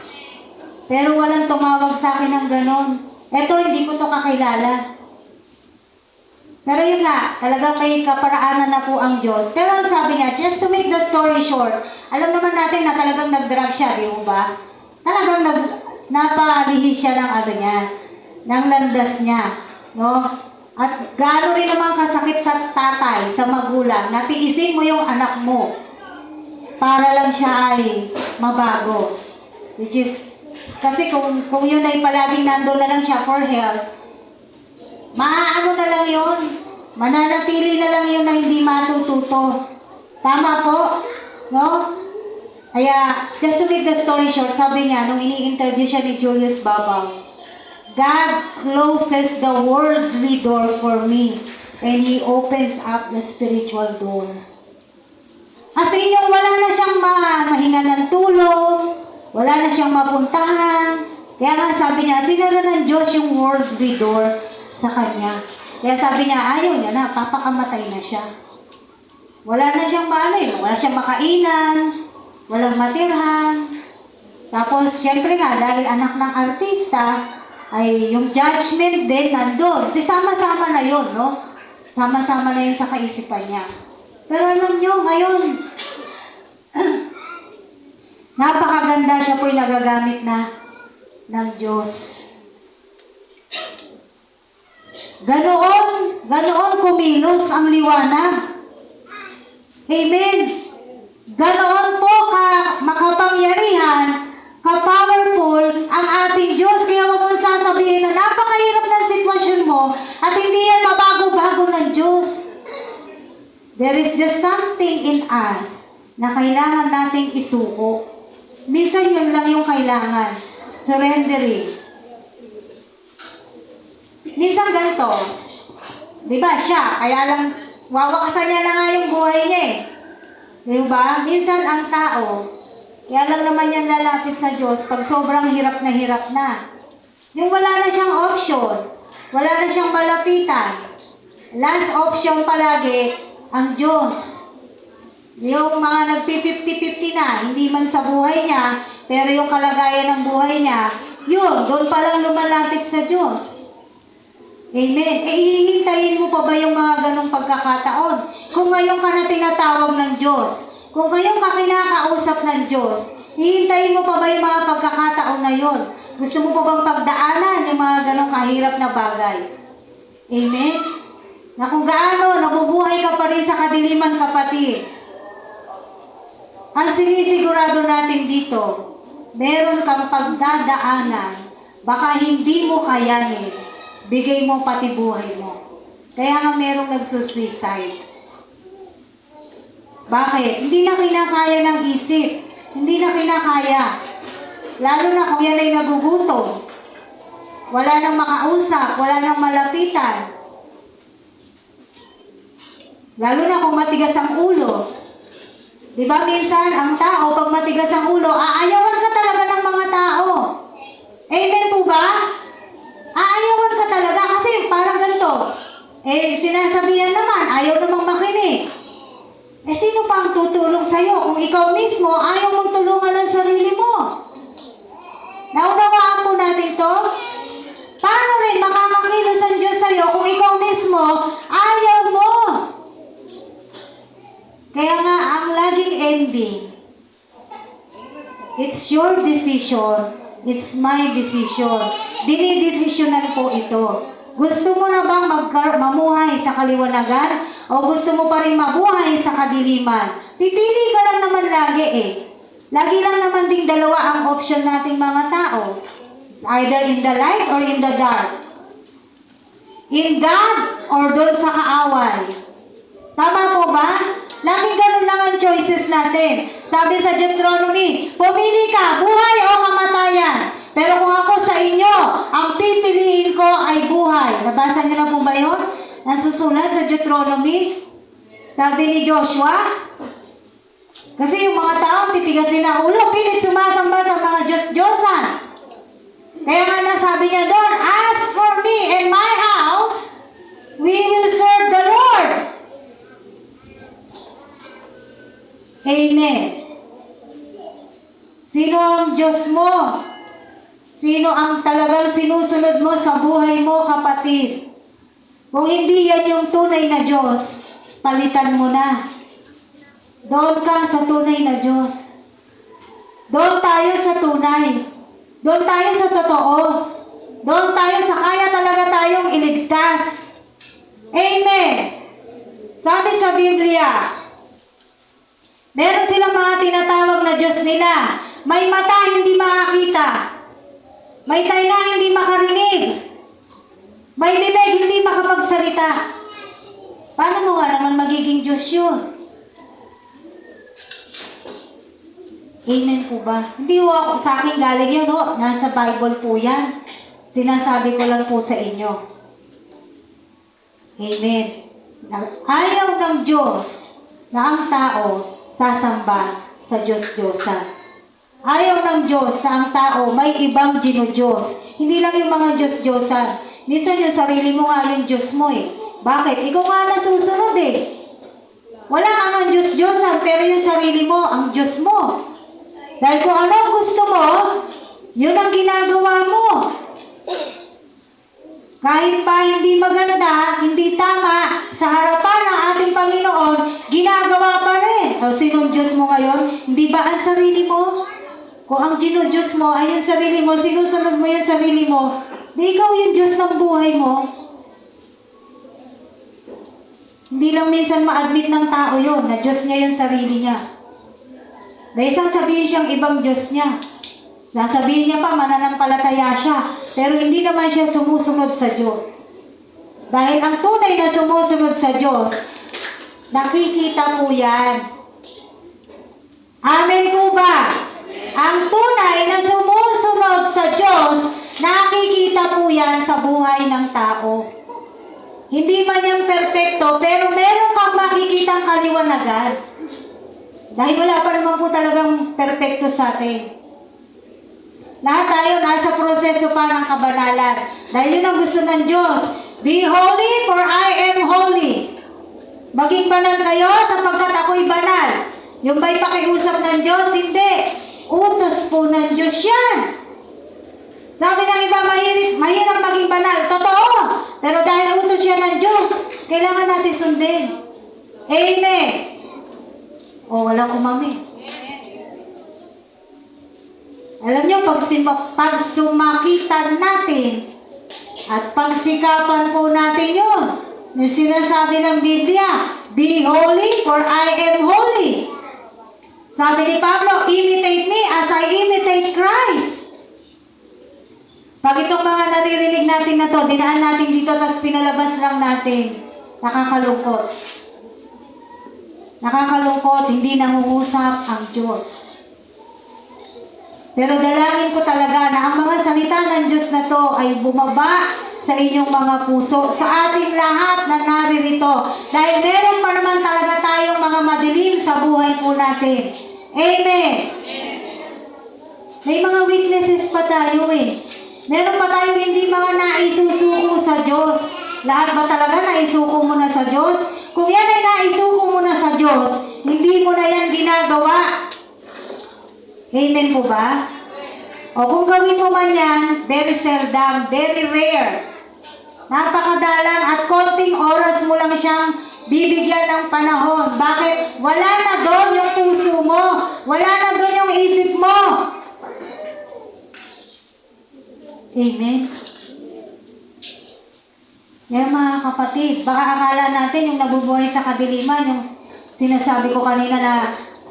pero walang tumawag sa akin ng ganon. Eto, hindi ko to kakilala. Pero yun nga, talagang may kaparaanan na po ang Diyos. Pero ang sabi niya, just to make the story short, alam naman natin na talagang nag-drug siya, di ba? Talagang napalihis siya ng ano niya, ng landas niya, no? At gaano rin naman kasakit sa tatay, sa magulang, na tiisin mo yung anak mo para lang siya ay mabago. Which is, kasi kung yun ay palaging nandun na lang siya for health, maaano na lang yun, mananatili na lang yun na hindi matututo. Tama po, no? Kaya, just to make the story short, sabi niya, nung ini-interview siya ni Julius Babaw, God closes the worldly door for me and He opens up the spiritual door. As in yung wala na siyang mahinga ng tulong, wala na siyang mapuntahan. Kaya nga sabi niya, sinara ng Diyos yung worldly door sa kanya. Kaya sabi niya, ayaw niya na, papakamatay na siya. Wala na siyang wala siyang makainan, walang matirhan. Tapos, syempre nga, dahil anak ng artista, ay yung judgment din nandun. Sama-sama na yun, no? Sama-sama na yun sa kaisipan niya. Pero alam nyo, ngayon, napakaganda siya po'y nagagamit na ng Diyos. Ganoon kumilos ang liwanag. Amen. Ganoon po makapangyarihan, ka-powerful ang ating Diyos. Kaya mo po sasabihin na napakahirap ng sitwasyon mo at hindi yan mabago-bago ng Diyos. There is just something in us na kailangan nating isuko. Minsan yun lang yung kailangan. Surrendering. Minsan ganito. Diba siya, kaya lang wawakasan niya na nga yung buhay niya eh. Diba? Minsan ang tao, kaya lang naman yan lalapit sa Diyos pag sobrang hirap na. Yung wala na siyang option, wala na siyang malapitan. Last option palagi, ang Diyos. Yung mga nagpi-50-50 na, hindi man sa buhay niya, pero yung kalagayan ng buhay niya, yun, doon pa lang lumalapit sa Diyos. Amen. Hihintayin mo pa ba yung mga ganong pagkakataon? Kung ngayon ka na tinatawag ng Diyos, kung ngayon ka kinakausap ng Diyos, hihintayin mo pa ba yung mga pagkakataon na yun? Gusto mo pa bang pagdaanan yung mga ganong kahirap na bagay? Amen? Na kung gaano, nabubuhay ka pa rin sa kadiliman, kapatid. Ang sinisigurado natin dito, meron kang pagdadaanan, baka hindi mo kayanin, bigay mo pati buhay mo. Kaya nga merong nagsusuicide. Bakit? Hindi na kinakaya ng isip. Hindi na kinakaya. Lalo na kung yan ay nagugutom. Wala nang makausap, wala nang malapitan. Lalo na kung matigas ang ulo. Diba minsan, ang tao, pag matigas ang ulo, aayawan ka talaga ng mga tao. Amen po ba? Aayawan ka talaga kasi parang ganito. Sinasabihan naman, ayaw namang makinig. Sino pa ang tutulong sa'yo kung ikaw mismo ayaw mong tulungan ang sarili mo? Naunawaan po natin to? Paano rin makakakilos ang Diyos sa'yo kung ikaw mismo ayaw mo? Kaya nga, ang laging ending, it's your decision, it's my decision. Dinidesisyonan po ito. Gusto mo na bang mamuhay sa kaliwanagan o gusto mo pa rin mabuhay sa kadiliman? Pipili ka lang naman lagi eh. Lagi lang naman ding dalawa ang option nating mga tao. It's either in the light or in the dark. In God or doon sa kaaway. Tama po ba? Laging ganun lang ang choices natin. Sabi sa Deuteronomy, pumili ka, buhay o kamatayan. Pero kung ako sa inyo, ang pipiliin ko ay buhay. Nabasa niyo na po ba yun? Nasusulat sa Deuteronomy? Sabi ni Joshua? Kasi yung mga tao, titigas din ang ulo, pilit sumasamba sa mga Diyos-Diyosan. Kaya nga nasabi niya doon, as for me and my house, we will serve the Lord. Amen. Sino ang Diyos mo? Sino ang talagang sinusunod mo sa buhay mo, kapatid? Kung hindi yan yung tunay na Diyos, palitan mo na. Doon ka sa tunay na Diyos. Doon tayo sa tunay. Doon tayo sa totoo. Doon tayo sa kaya talaga tayong iligtas. Amen! Sabi sa Biblia, meron silang mga tinatawag na Diyos nila. May mata hindi makakita. May tainga hindi makarinig. May bibig hindi makapagsalita. Paano mo nga naman magiging Diyos yun? Amen po ba? Hindi po ako sa akin galing yun, no? Nasa Bible po yan. Sinasabi ko lang po sa inyo. Amen. Ayaw ng Diyos na ang tao sasamba sa Diyos-Diyosan. Ayaw ng Diyos na ang tao may ibang Diyos. Hindi lang yung mga Diyos-Diyosan. Minsan yung sarili mo nga yung Diyos mo eh. Bakit? Ikaw nga nasusunod eh. Wala kang ang Diyos-Diyosan, pero yung sarili mo, ang Diyos mo. Dahil kung ano ang gusto mo, yun ang ginagawa mo. Kahit pa hindi maganda, hindi tama, sa harapan ng ating Panginoon, ginagawa pa rin. O sinong Diyos mo ngayon? Hindi ba ang sarili mo? Kung ang Diyos mo ay yung sarili mo, sinusunod mo yung sarili mo, di ikaw yung Diyos ng buhay mo. Hindi lang minsan ma-admit ng tao yun, na Diyos niya yung sarili niya. Dahil sasabihin siyang ibang Diyos niya. Sasabihin niya pa, mananampalataya siya. Pero hindi naman siya sumusunod sa Diyos. Dahil ang tunay na sumusunod sa Diyos, nakikita po yan. Amen po ba? Ang tunay na sumusunod sa Diyos, nakikita po yan sa buhay ng tao. Hindi man yan perfecto, pero meron kang makikitang kaliwanagan. Dahil wala pa naman po talagang perfecto sa atin. Lahat tayo nasa proseso pa ng kabanalan. Dahil yun ang gusto ng Diyos. Be holy for I am holy. Maging banal kayo sapagkat ako'y banal. Yung ba'y pakiusap ng Diyos? Hindi. Utos po ng Diyos yan. Sabi ng iba, mahirap maging banal. Totoo. Pero dahil utos yan ng Diyos, kailangan natin sundin. Amen. O, walang umami. Alam nyo, pag sumakitan natin at pagsikapan po natin yun, yung sinasabi ng Biblia, be holy for I am holy. Sabi ni Pablo, imitate me as I imitate Christ. Pag itong mga naririnig natin na to, dinaan natin dito, tapos pinalabas lang natin, nakakalungkot. Nakakalungkot, hindi nangungusap ang Diyos. Pero dalangin ko talaga na ang mga salita ng Diyos na to ay bumaba sa inyong mga puso, sa ating lahat na naririto. Dahil meron pa naman talaga tayong mga madilim sa buhay po natin. Amen! May mga weaknesses pa tayo eh. Meron pa tayong hindi mga naisusuko sa Diyos. Lahat ba talaga naisuko mo na sa Diyos? Kung yan ay naisuko mo na sa Diyos, hindi mo na yan ginagawa. Amen po ba? O kung gawin mo man yan, very seldom, very rare. Napakadalang at konting oras mo lang siyang bibigyan ng panahon. Bakit? Wala na doon yung puso mo. Wala na doon yung isip mo. Amen. Yan mga kapatid, baka akala natin yung nabubuhay sa kadiliman, yung sinasabi ko kanina na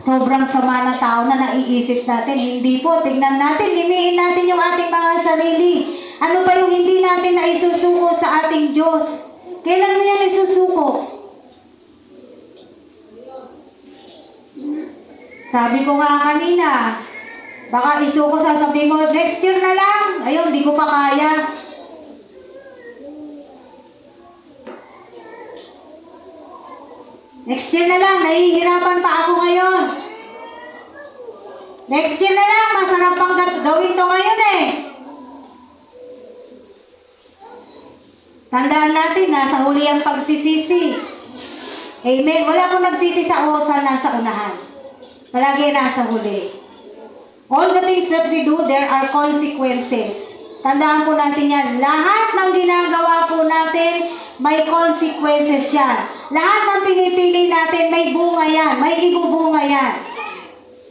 sobrang sama na tao na naiisip natin. Hindi po, tignan natin, limihin natin yung ating mga sarili. Ano ba yung hindi natin na isusuko sa ating Diyos? Kailan mo yan isusuko? Sabi ko nga kanina, baka isuko sasabihin mo, next year na lang. Ayun, di ko pa kaya. Next year na lang, nahihirapan pa ako ngayon. Next year na lang, masarap pang gawin to ngayon eh. Tandaan natin, nasa huli ang pagsisisi. Amen. Wala akong nagsisi sa nasa unahan. Palagi nasa huli. O All the things that we do, there are consequences. Tandaan po natin yan. Lahat ng ginagawa po natin, may consequences yan. Lahat ng pinipili natin, may bunga yan. May ibubunga yan.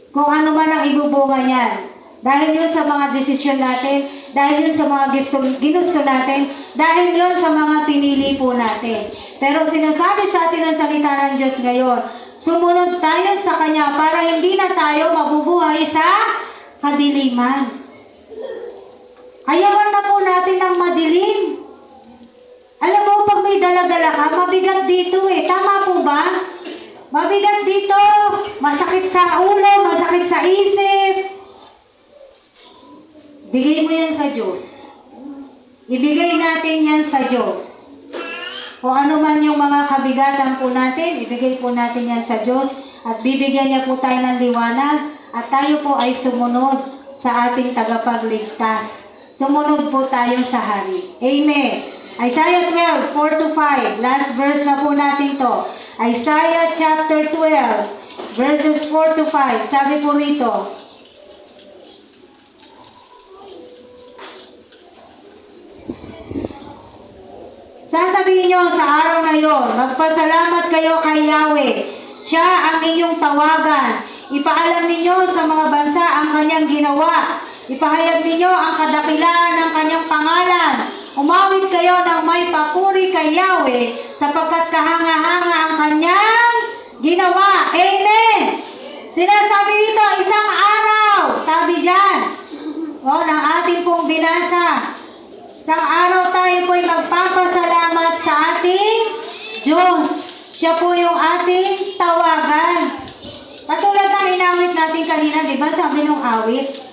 Kung ano man ang ibubunga yan. Dahil yun sa mga desisyon natin, dahil yun sa mga ginusto natin, dahil yun sa mga pinili po natin. Pero sinasabi sa atin ang salita ng Diyos ngayon, sumunod tayo sa Kanya para hindi na tayo mabubuhay sa kadiliman. Ayawan na po natin ng madilim. Alam mo, pag may dala-dala ka, mabigat dito eh. Tama po ba? Mabigat dito. Masakit sa ulo, masakit sa isip. Bigay mo yan sa Diyos. Ibigay natin yan sa Diyos. Kung ano man yung mga kabigatan po natin, ibigay po natin yan sa Diyos at bibigyan niya po tayo ng liwanag at tayo po ay sumunod sa ating tagapagligtas. Sumunod po tayo sa Hari. Amen. Isaiah 12, 4-5. Last verse na po natin to. Isaiah chapter 12, verses 4-5. Sabi po rito, sasabihin nyo sa araw na yon, magpasalamat kayo kay Yahweh. Siya ang inyong tawagan. Ipaalam ninyo sa mga bansa ang kanyang ginawa. Ipahayag ninyo ang kadakilaan ng kanyang pangalan. Umawit kayo ng may papuri kay Yahweh sapagkat kahanga-hanga ang kanyang ginawa. Amen! Sinasabi dito, isang araw, sabi dyan, ng ating pong binasa. Isang araw tayo po'y magpapasalamat sa ating Diyos. Siya po yung ating tawagan. Katulad ng inawit natin kanina, di ba? Sabi ng awit,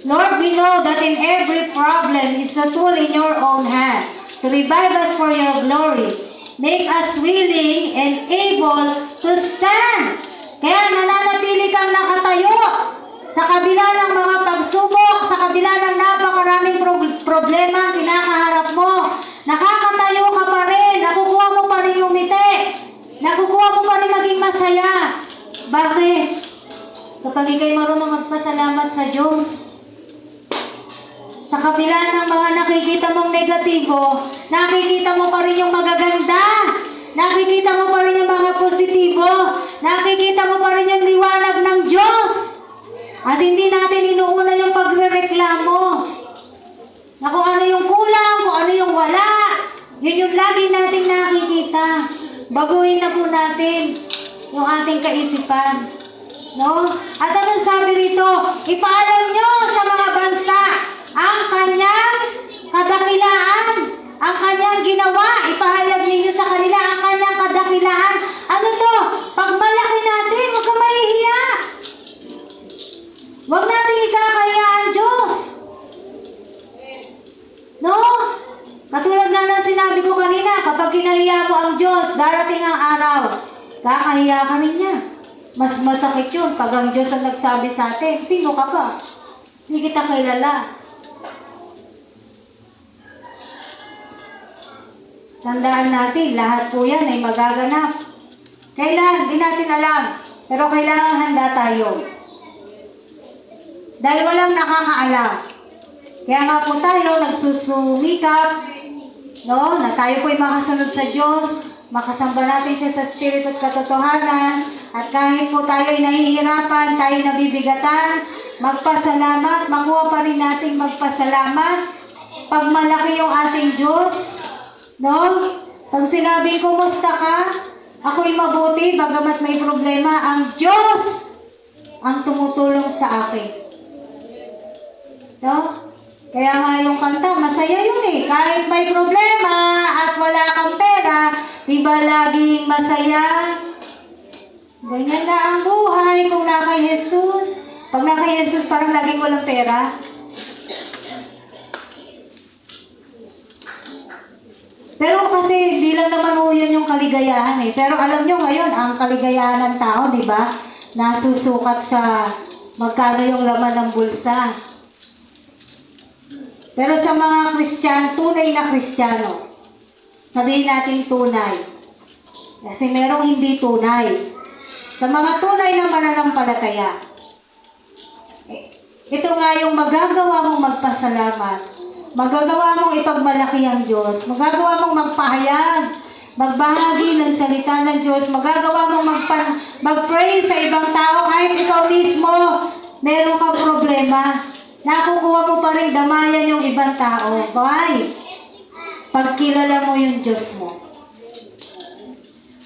Lord, we know that in every problem is a tool in your own hand to revive us for your glory. Make us willing and able to stand. Kaya nananatili kang nakatayo sa kabila ng mga pagsubok, sa kabila ng napakaraming problema ang kinakaharap mo. Nakakatayo ka pa rin, nakukuha mo pa rin yung ngiti, nakukuha mo pa rin maging masaya. Bakit? Kapag ikay marunong magpasalamat sa Diyos, sa kabila ng mga nakikita mong negatibo, nakikita mo pa rin yung magaganda. Nakikita mo pa rin yung mga positibo. Nakikita mo pa rin yung liwanag ng Diyos. At hindi natin inuuna yung pagrereklamo. Na kung ano yung kulang, kung ano yung wala. Yun yung lagi nating nakikita. Baguhin na po natin yung ating kaisipan. No? At anong sabi rito? Ipaalam nyo sa mga bansa ang kanyang kadakilaan, ang kanyang ginawa. Ipahayag ninyo sa kanila ang kanyang kadakilaan. Ano to? Pag malaki natin, huwag ka mahihiya. Huwag natin ikakaya ang Diyos. No? Katulad nga ng sinabi ko kanina, kapag kinahiya mo ang Diyos, darating ang araw, kakahiya ka rin niya. Mas masakit yun pag ang Diyos ang nagsabi sa atin, sino ka ba? Hindi kita kilala. Tandaan natin, lahat po yan ay magaganap. Kailan? Di natin alam. Pero kailangan handa tayo. Dahil walang nakakaalam. Kaya nga po tayo nagsusumikap, no, na tayo po'y makasunod sa Diyos, makasamba natin siya sa Spirit at katotohanan, at kahit po tayo ay nahihirapan, tayo nabibigatan, magpasalamat, makuha pa rin natin magpasalamat. Pag malaki yung ating Diyos, no, pag sinabi ko, musta ka? Ako'y mabuti, bagamat may problema, ang Diyos ang tumutulong sa akin. No? Kaya nga yung kanta, masaya yun eh. Kahit may problema at wala kang pera, di ba laging masaya? Ganyan na ang buhay kung na kay Jesus. Pag na kay Jesus, parang laging walang pera. Pero kasi hindi lang naman ho yun yung kaligayahan eh. Pero alam nyo ngayon, ang kaligayahan ng tao, di ba? Nasusukat sa magkano yung laman ng bulsa. Pero sa mga Kristiyano, tunay na Kristiyano, sabihin natin tunay. Kasi merong hindi tunay. Sa mga tunay na mananampalataya, Ito nga yung magagawa mong magpasalamat. Magagawa mong ipagmalaki ang Diyos. Magagawa mong magpahayag, magbahagi ng salita ng Diyos. Magagawa mong mag-pray sa ibang tao kahit ikaw mismo meron kang problema. Nakukuha mo pa rin damayan yung ibang tao. Why? Pagkilala mo yung Diyos mo.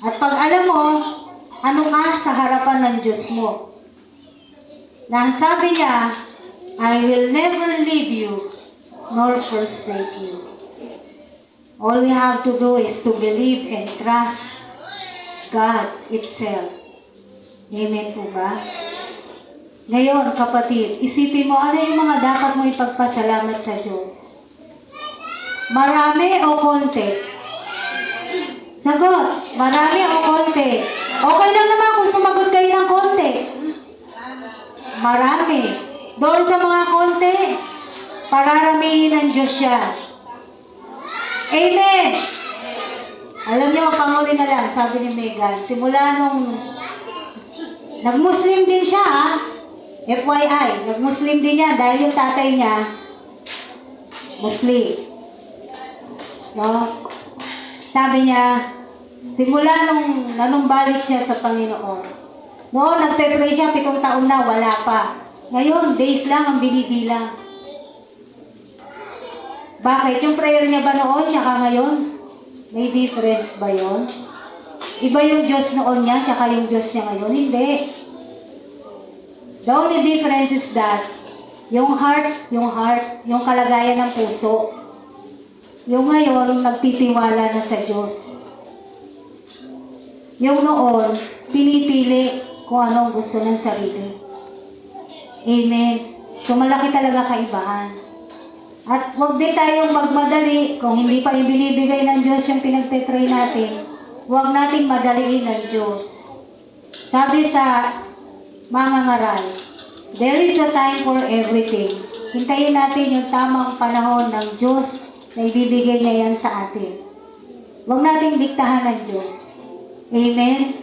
At pag alam mo, ano ka sa harapan ng Diyos mo. Na sabi niya, I will never leave you nor forsake you. All we have to do is to believe and trust God itself. Amen po ba? Ngayon, kapatid, isipin mo ano yung mga dapat mo ipagpasalamat sa Diyos. Marami o konti? Sagot, marami o konti? Okay lang naman kung sumagot kayo ng konti. Marami. Doon sa mga konti, pararamihin ng Diyos siya. Amen! Alam niyo, panghuli na lang, sabi ni Megan, simula nung nag-Muslim din siya, ha? FYI, nag-Muslim din niya dahil yung tatay niya, Muslim. No? Sabi niya, simula nung nanumbalik siya sa Panginoon, noon, nagpe-pray siya, 7 taon na, wala pa. Ngayon, days lang ang binibilang. Bakit? Yung prayer niya ba noon, tsaka ngayon? May difference ba yun? Iba yung Diyos noon niya, tsaka yung Diyos niya ngayon? Hindi. The only difference is that, yung heart, yung kalagayan ng puso. Yung ngayon, nagtitiwala na sa Diyos. Yung noon, pinipili kung anong gusto ng sarili. Amen. So, malaki talaga kaibahan. At huwag din tayong magmadali kung hindi pa ibinibigay ng Diyos yung pinagpe-pray natin. Huwag nating madaliin ng Diyos. Sabi sa mga ngaral, there is a time for everything. Hintayin natin yung tamang panahon ng Diyos na ibibigay niya yan sa atin. Huwag nating diktahan ng Diyos. Amen?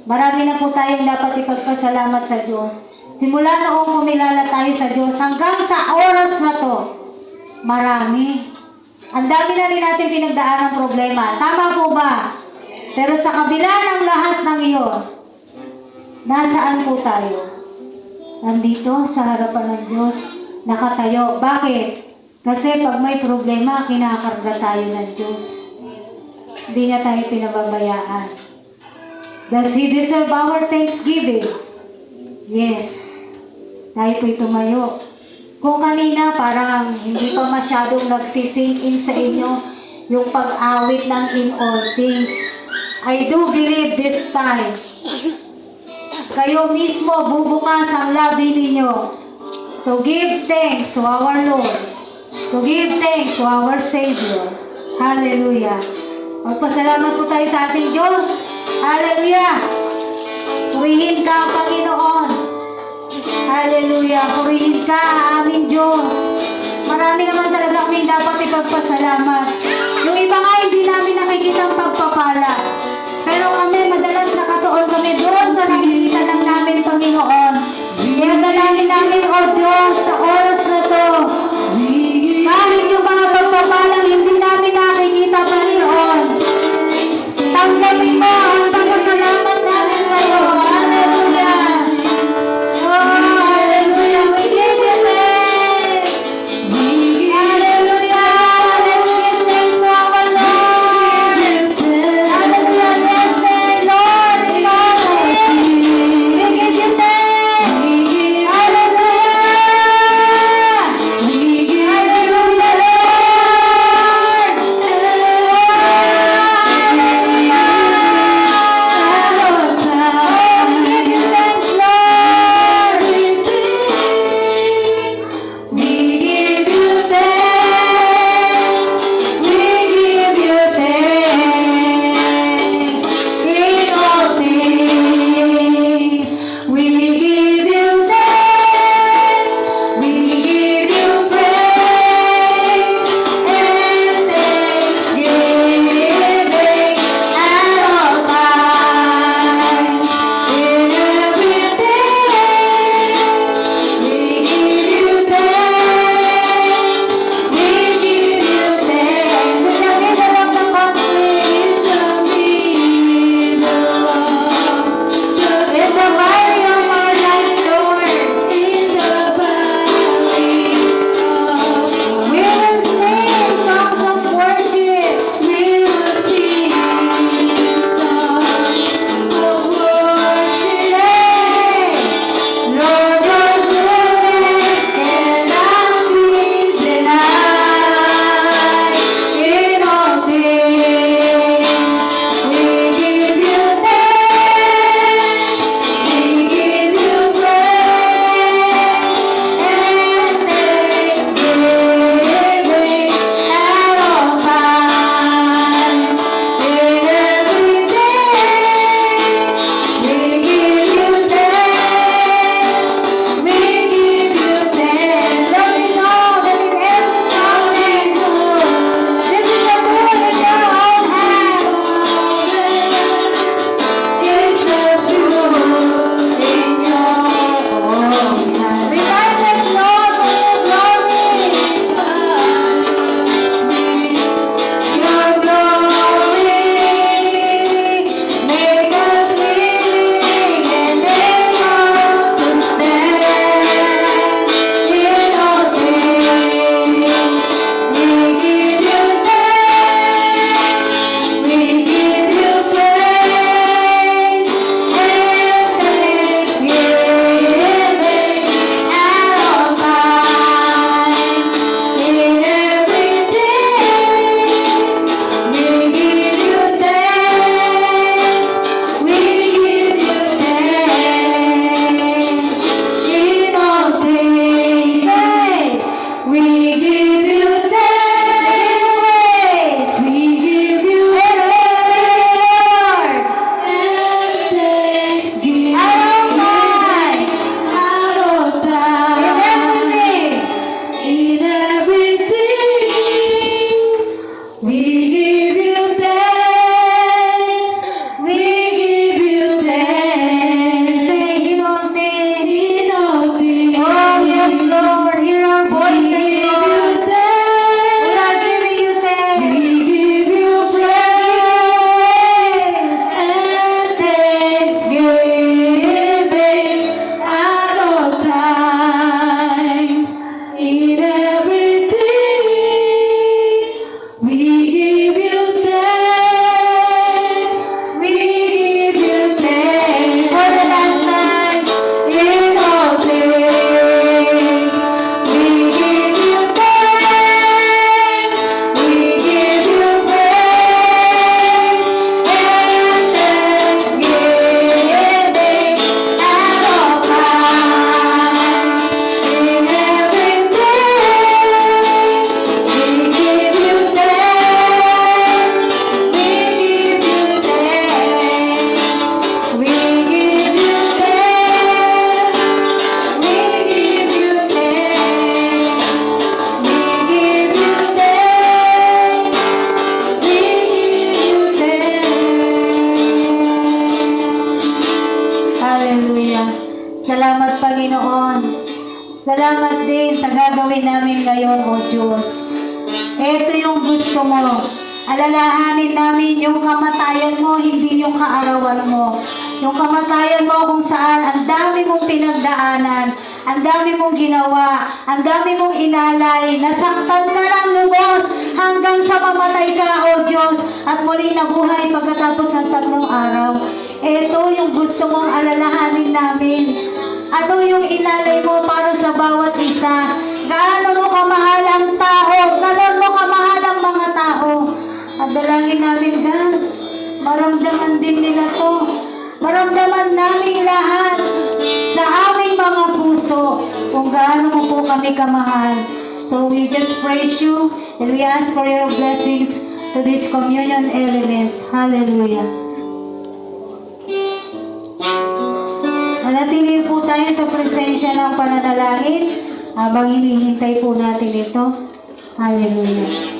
Marami na po tayong dapat ipagpasalamat sa Diyos. Simula noong kumilala tayo sa Diyos hanggang sa oras na to, marami. Ang dami na rin natin pinagdaan ng problema. Tama po ba? Pero sa kabila ng lahat ng iyon, nasaan po tayo? Nandito sa harapan ng Diyos, nakatayo. Bakit? Kasi pag may problema, kinakarga tayo ng Diyos. Hindi niya tayo pinababayaan. Does He deserve our thanksgiving? Yes. Tayo po'y tumayo. Kung kanina parang hindi pa masyadong nagsisink in sa inyo yung pag-awit ng in all things, I do believe this time, kayo mismo bubukas ang labi ninyo to give thanks to our Lord, to give thanks to our Savior. Hallelujah. Magpasalamat po tayo sa ating Diyos. Hallelujah. Purihin ka ang Panginoon. Hallelujah. Purihin ka, aming Diyos. Marami naman talaga kaming dapat ipagpasalamat. Yung iba nga hindi namin nakikita ang pagpapala. Pero kami, madalas nakatuon kami doon sa nakikita lang namin, Panginoon. Kaya dalangin namin, O Diyos, sa oras na to, kahit yung mga pagpapalang hindi namin nakikita, Panginoon, tanggapin mo ang pasasalamat namin sa iyo. Hallelujah. Oh, hallelujah. We give you thanks. Hallelujah. Let's give thanks to our Lord. Hallelujah. Let's thank Lord in all things. We give you thanks. Hallelujah. We gagawin namin ngayon, O Diyos. Ito yung gusto mo. Alalahanin namin yung kamatayan mo, hindi yung kaarawan mo. Yung kamatayan mo kung saan ang dami mong pinagdaanan, ang dami mong ginawa, ang dami mong inalay, nasaktan ka ng lubos hanggang sa mamatay ka, O Diyos, at muling nabuhay pagkatapos ng 3 araw. Ito yung gusto mong alalahanin namin. Ano yung inalay mo para sa bawat isa? Gaano mo kamahal ang tao? Gaano mo kamahal ang mga tao? At dalangin namin, God, maramdaman din nila to. Maramdaman namin lahat sa aming mga puso kung gaano mo po kami kamahal. So we just praise you and we ask for your blessings to these communion elements. Hallelujah. Manatili po tayo sa presensya ng pananalangin habang hinihintay po natin ito. Hallelujah.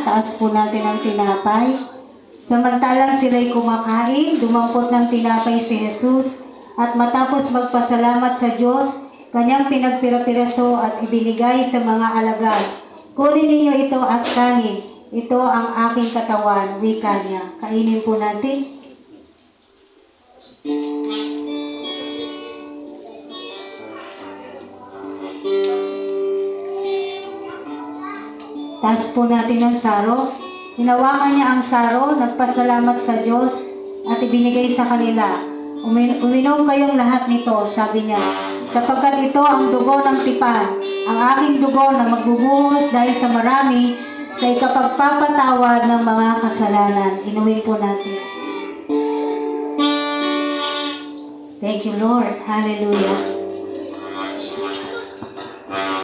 Taas po natin ang tinapay. Samantalang sila'y kumakain, dumampot ng tinapay si Jesus at matapos magpasalamat sa Diyos, kanyang pinagpira-piraso at ibinigay sa mga alagad. Kunin ninyo ito at kanin. Ito ang aking katawan, wika niya. Kainin po natin. Taas po natin ang saro. Hinawakan niya ang saro, nagpasalamat sa Diyos, at ibinigay sa kanila. Uminom kayong lahat nito, sabi niya, sapagkat ito ang dugo ng tipan, ang aking dugo na magbubuhos dahil sa marami sa ikapagpapatawad ng mga kasalanan. Inumin po natin. Thank you, Lord. Hallelujah.